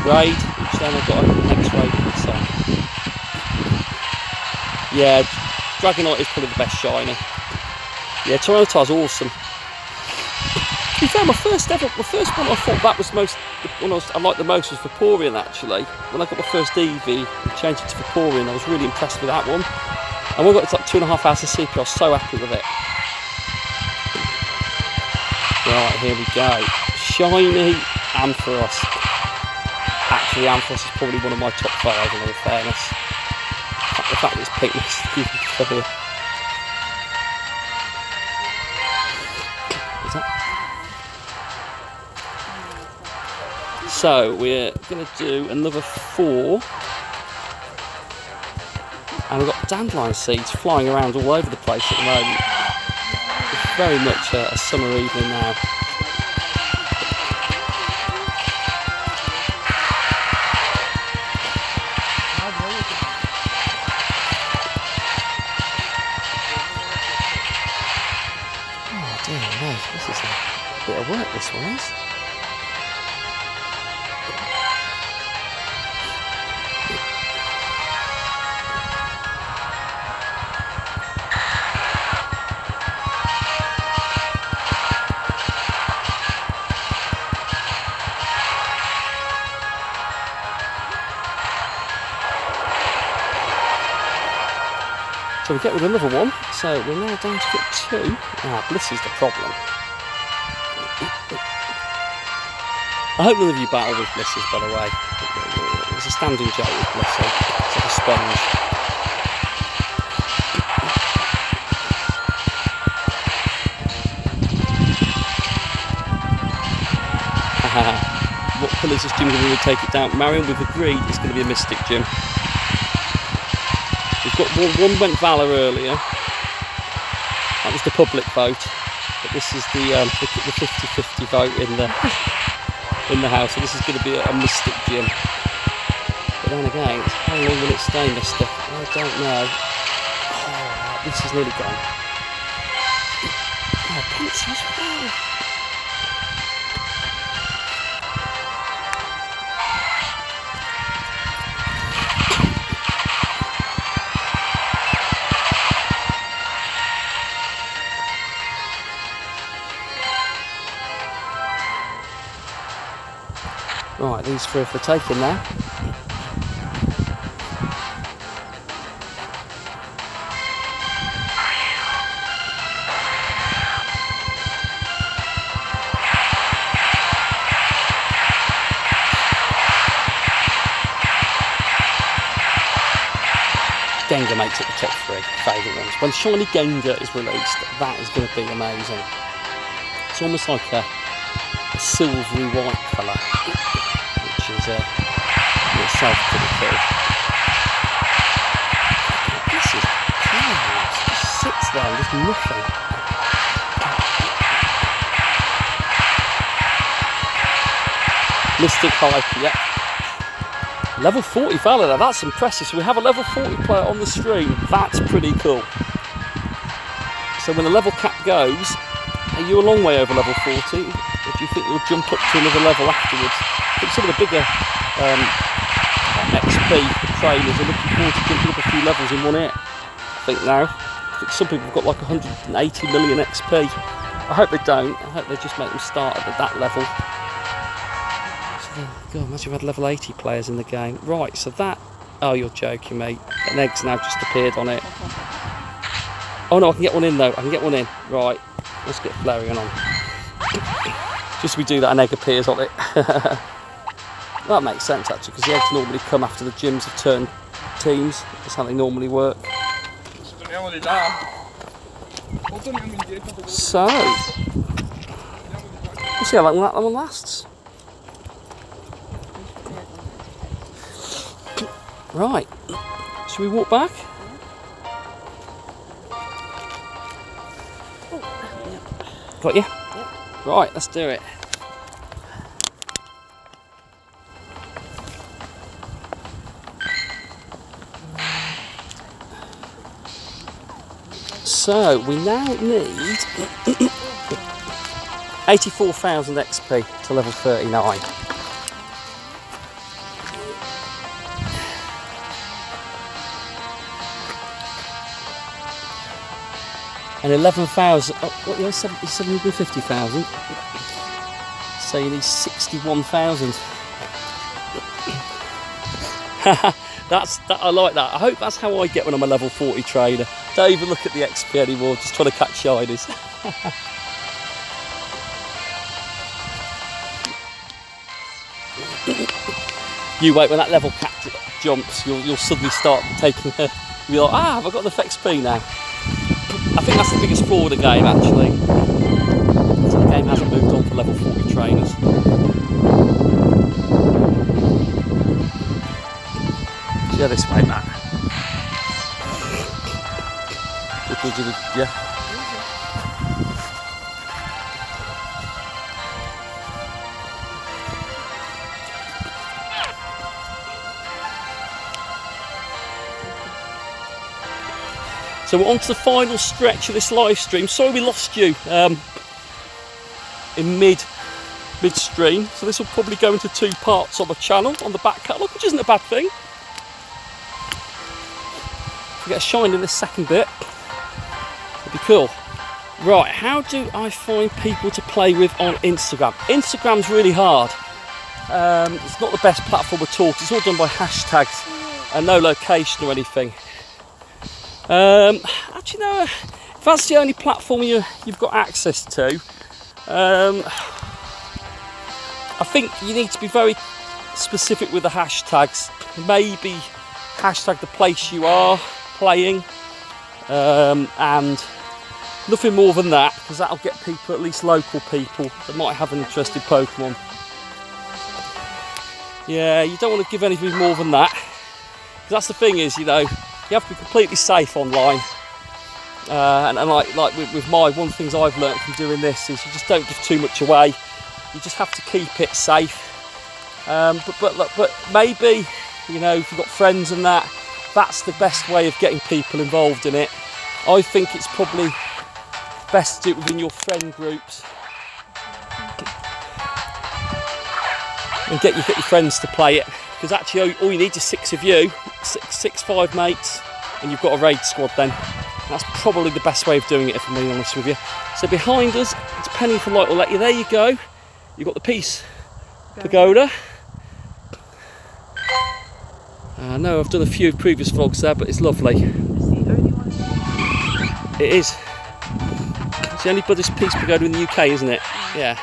raid, which then I got an next raid with. So yeah, Dragonite is probably the best shiny. Yeah, Tyranitar's awesome. To be fair, my first one I thought that was the one I liked the most was Vaporeon actually. When I got my first Eevee and changed it to Vaporeon, I was really impressed with that one. And when I got it to like 2.5 hours of CP, I was so happy with it. Right, here we go. Shiny Ampharos. Actually, Ampharos is probably one of my top 5 in all fairness. The fact that it's pink makes it even further. So we're going to do another 4, and we've got dandelion seeds flying around all over the place at the moment. It's very much a summer evening now. Oh dear me, this is a bit of work, this one is. So we get with another one, so we're now down to get 2. Bliss is the problem. I hope none of you battle with Blisses, by the way. It's a standing joke with Blissey. It's like a sponge. What colour is this gym going to take it down? Marion, we've agreed it's going to be a Mystic gym. We've got one went Valor earlier. That was the public vote, but this is the 50-50 vote in the house. So this is going to be a Mystic gym. But then again, how long will it stay Mystic? I don't know. Oh, this is nearly gone. Oh, pencil as well. Right, these 3 for taking now. Gengar makes it the top 3 favourite ones. When shiny Gengar is released, that is going to be amazing. It's almost like a silvery white colour, which is itself pretty cool. This is chaos. It just sits there and does nothing. Mystic Hyper, yep. Level 40 Valor, that's impressive. So we have a level 40 player on the stream. That's pretty cool. So when the level cap goes, are you a long way over level 40? Or do you think you'll jump up to another level afterwards? I think some of the bigger XP trainers are looking forward to jumping up a few levels in one hit. I think now. I think some people have got like 180 million XP. I hope they don't. I hope they just make them start at that level. So then, God, imagine we've had level 80 players in the game. Right, so that... Oh, you're joking, mate. An egg's now just appeared on it. Oh no, I can get one in though. I can get one in. Right, let's get Flareon on. Just as we do that, an egg appears on it. That makes sense actually, because the eggs normally come after the gyms have turned teams. That's how they normally work. So, we'll see how long that one lasts. Right, should we walk back? Got you? Yep. Right, let's do it. So we now need 84,000 XP to level 39. And 11,000, oh, what, yeah, 750,000. So you need 61,000. I like that. I hope that's how I get when I'm a level 40 trader. Don't even look at the XP anymore, just trying to catch shinies. You wait, when that level cap jumps, you'll suddenly start taking her. You'll be like, ah, have I got enough XP now? I think that's the biggest flaw of the game, actually. So the game hasn't moved on for level 40 trainers. So yeah, this way, Matt. Yeah. So we're on to the final stretch of this live stream. Sorry we lost you in mid-stream. So this will probably go into 2 parts of a channel on the back catalogue, which isn't a bad thing. We get a shine in this second bit. It'd be cool. Right, how do I find people to play with on Instagram? Instagram's really hard. It's not the best platform at all. It's all done by hashtags and no location or anything. Actually, no. If that's the only platform you've got access to, I think you need to be very specific with the hashtags. Maybe hashtag the place you are playing, and nothing more than that, because that'll get people, at least local people, that might have an interest in Pokemon. Yeah, you don't want to give anything more than that, because that's the thing is, you know, you have to be completely safe online. And like with my, one of the things I've learnt from doing this is you just don't give too much away. You just have to keep it safe. But maybe, you know, if you've got friends and that, that's the best way of getting people involved in it. I think it's probably best to do it within your friend groups. And get your friends to play it. Because actually all you need is 6 of you, 5 mates, and you've got a raid squad then. That's probably the best way of doing it, if I'm being honest with you. So behind us, depending if the light will let you, there you go. You've got the Peace Pagoda. I know I've done a few previous vlogs there, but it's lovely. It's the only one. It is. It's the only Buddhist Peace Pagoda in the UK, isn't it? Yeah.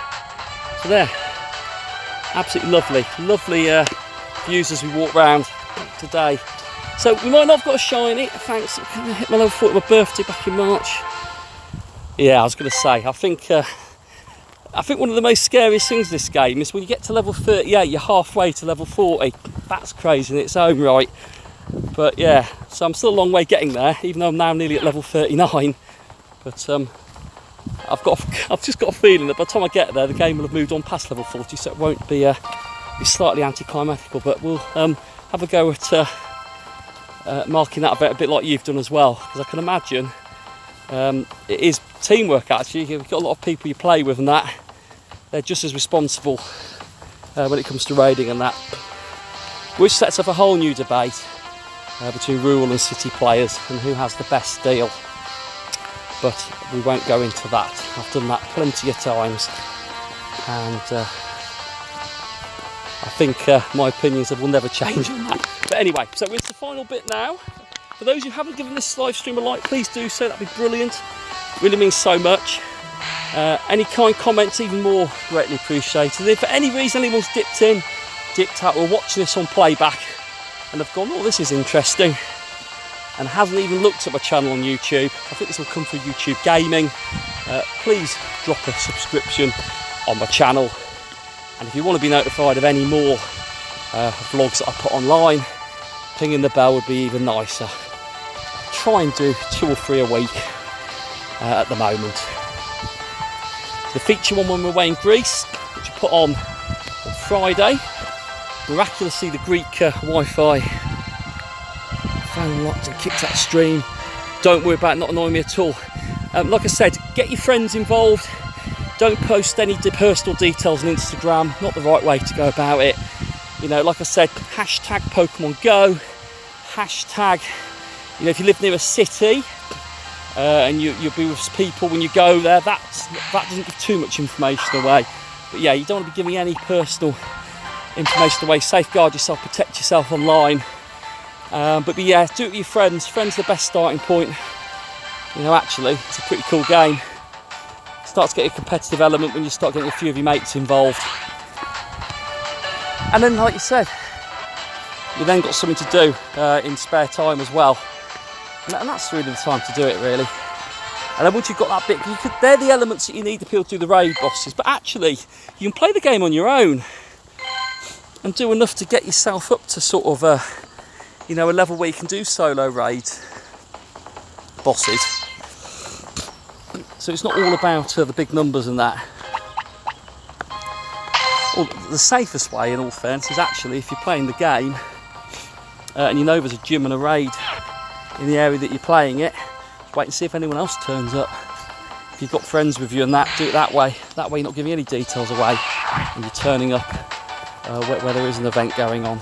So there. Absolutely lovely. Lovely views as we walk round today. So we might not have got a shiny, thanks. I hit my level 40 my birthday back in March. Yeah, I was going to say, I think one of the most scariest things in this game is when you get to level 38, you're halfway to level 40. That's crazy in its own right. But yeah, so I'm still a long way getting there, even though I'm now nearly at level 39. But I've just got a feeling that by the time I get there, the game will have moved on past level 40, so it won't be slightly anticlimactical. But we'll have a go at marking that a bit like you've done as well, because I can imagine It is teamwork actually. You've got a lot of people you play with and that. They're just as responsible when it comes to raiding and that. Which sets up a whole new debate between rural and city players and who has the best deal. But we won't go into that. I've done that plenty of times, and I think my opinions will never change on that. But anyway, so it's the final bit now. For those who haven't given this live stream a like, please do so. That'd be brilliant. Really means so much. Any kind comments, even more greatly appreciated. If for any reason anyone's dipped out, or watching this on playback and have gone, oh, this is interesting, and hasn't even looked at my channel on YouTube, I think this will come through YouTube Gaming, please drop a subscription on my channel. And if you want to be notified of any more vlogs that I put online, pinging the bell would be even nicer. Try and do 2 or 3 a week at the moment. The feature one when we're away in Greece, which I put on Friday, miraculously the Greek Wi-Fi phone locked and kicked out stream. Don't worry about it not annoying me at all. Like I said, get your friends involved. Don't post any personal details on Instagram, not the right way to go about it. You know, like I said, hashtag Pokémon GO, hashtag, you know, if you live near a city and you'll be with people when you go there, that doesn't give too much information away. But yeah, you don't want to be giving any personal information away. Safeguard yourself, protect yourself online. But yeah, do it with your friends. Friends are the best starting point. You know, actually, it's a pretty cool game. It starts getting a competitive element when you start getting a few of your mates involved. And then, like you said, you then got something to do in spare time as well. And that's really the time to do it, really. And then once you've got that bit, they're the elements that you need to be able to do the raid bosses. But actually, you can play the game on your own and do enough to get yourself up to sort of you know, a level where you can do solo raid bosses. So it's not all about the big numbers and that. Well, the safest way, in all fairness, is actually if you're playing the game and you know there's a gym and a raid in the area that you're playing it, just wait and see if anyone else turns up. If you've got friends with you and that, do it that way. That way you're not giving any details away and you're turning up where there is an event going on.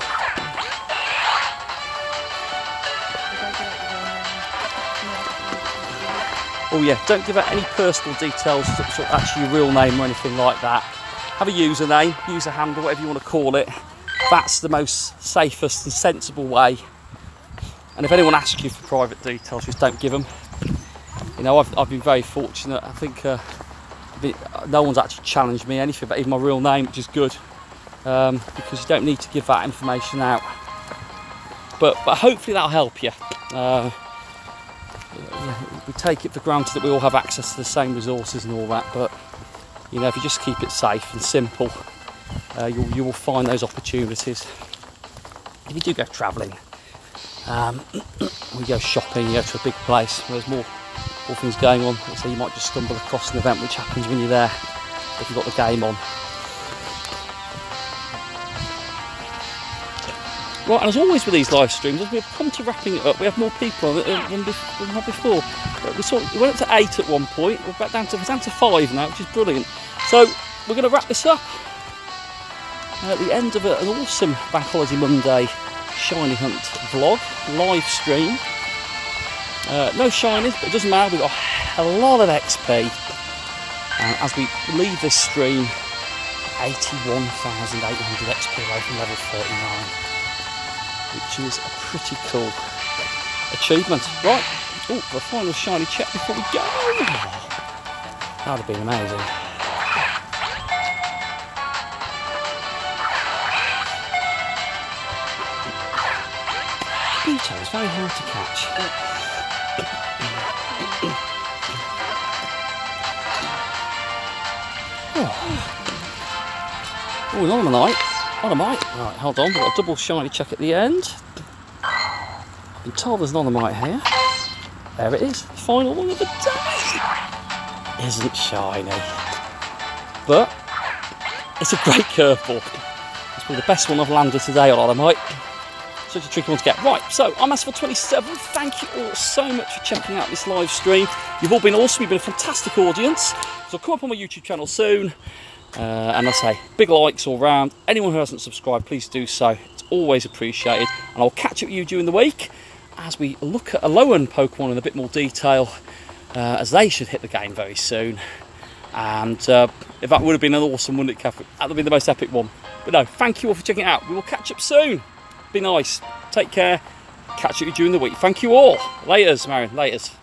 Oh yeah, don't give out any personal details, sort of actually your real name or anything like that. Have a username, user handle, whatever you want to call it. That's the most safest and sensible way. And if anyone asks you for private details, just don't give them. You know, I've been very fortunate. I think no one's actually challenged me anything but even my real name, which is good, because you don't need to give that information out. But hopefully that'll help you. We take it for granted that we all have access to the same resources and all that, but you know, if you just keep it safe and simple, you will find those opportunities. If you do go travelling, we go shopping, you go to a big place where there's more things going on, so you might just stumble across an event, which happens when you're there if you've got the game on. Right, and as always with these live streams, as we've come to wrapping it up, we have more people on it than we had before. We went up to 8 at one point, we're down to 5 now, which is brilliant. So we're going to wrap this up at the end of an awesome Bank Holiday Monday Shiny Hunt vlog, live stream. No shinies, but it doesn't matter, we've got a lot of XP. As we leave this stream, 81,800 XP away from level 39. Which is a pretty cool achievement. Right, oh, the final shiny check before we go. That would have been amazing. Beetle is very hard to catch. Oh, another night. Onomite. Right, hold on, we've got a double shiny check at the end. I've been told there's an Onomite here. There it is, the final one of the day. Isn't shiny. But it's a great curveball. It's probably the best one I've landed today on Onomite. Such a tricky one to get. Right, so I'm Asphalt27. Thank you all so much for checking out this live stream. You've all been awesome. You've been a fantastic audience. So come up on my YouTube channel soon. And I say, big likes all round. Anyone who hasn't subscribed, please do so. It's always appreciated. And I'll catch up with you during the week as we look at a low-end Pokemon in a bit more detail, as they should hit the game very soon. And if that would have been an awesome, wouldn't it, Kath? That would have been the most epic one. But no, thank you all for checking it out. We will catch up soon. Be nice. Take care. Catch you during the week. Thank you all. Laters, Marion. Laters.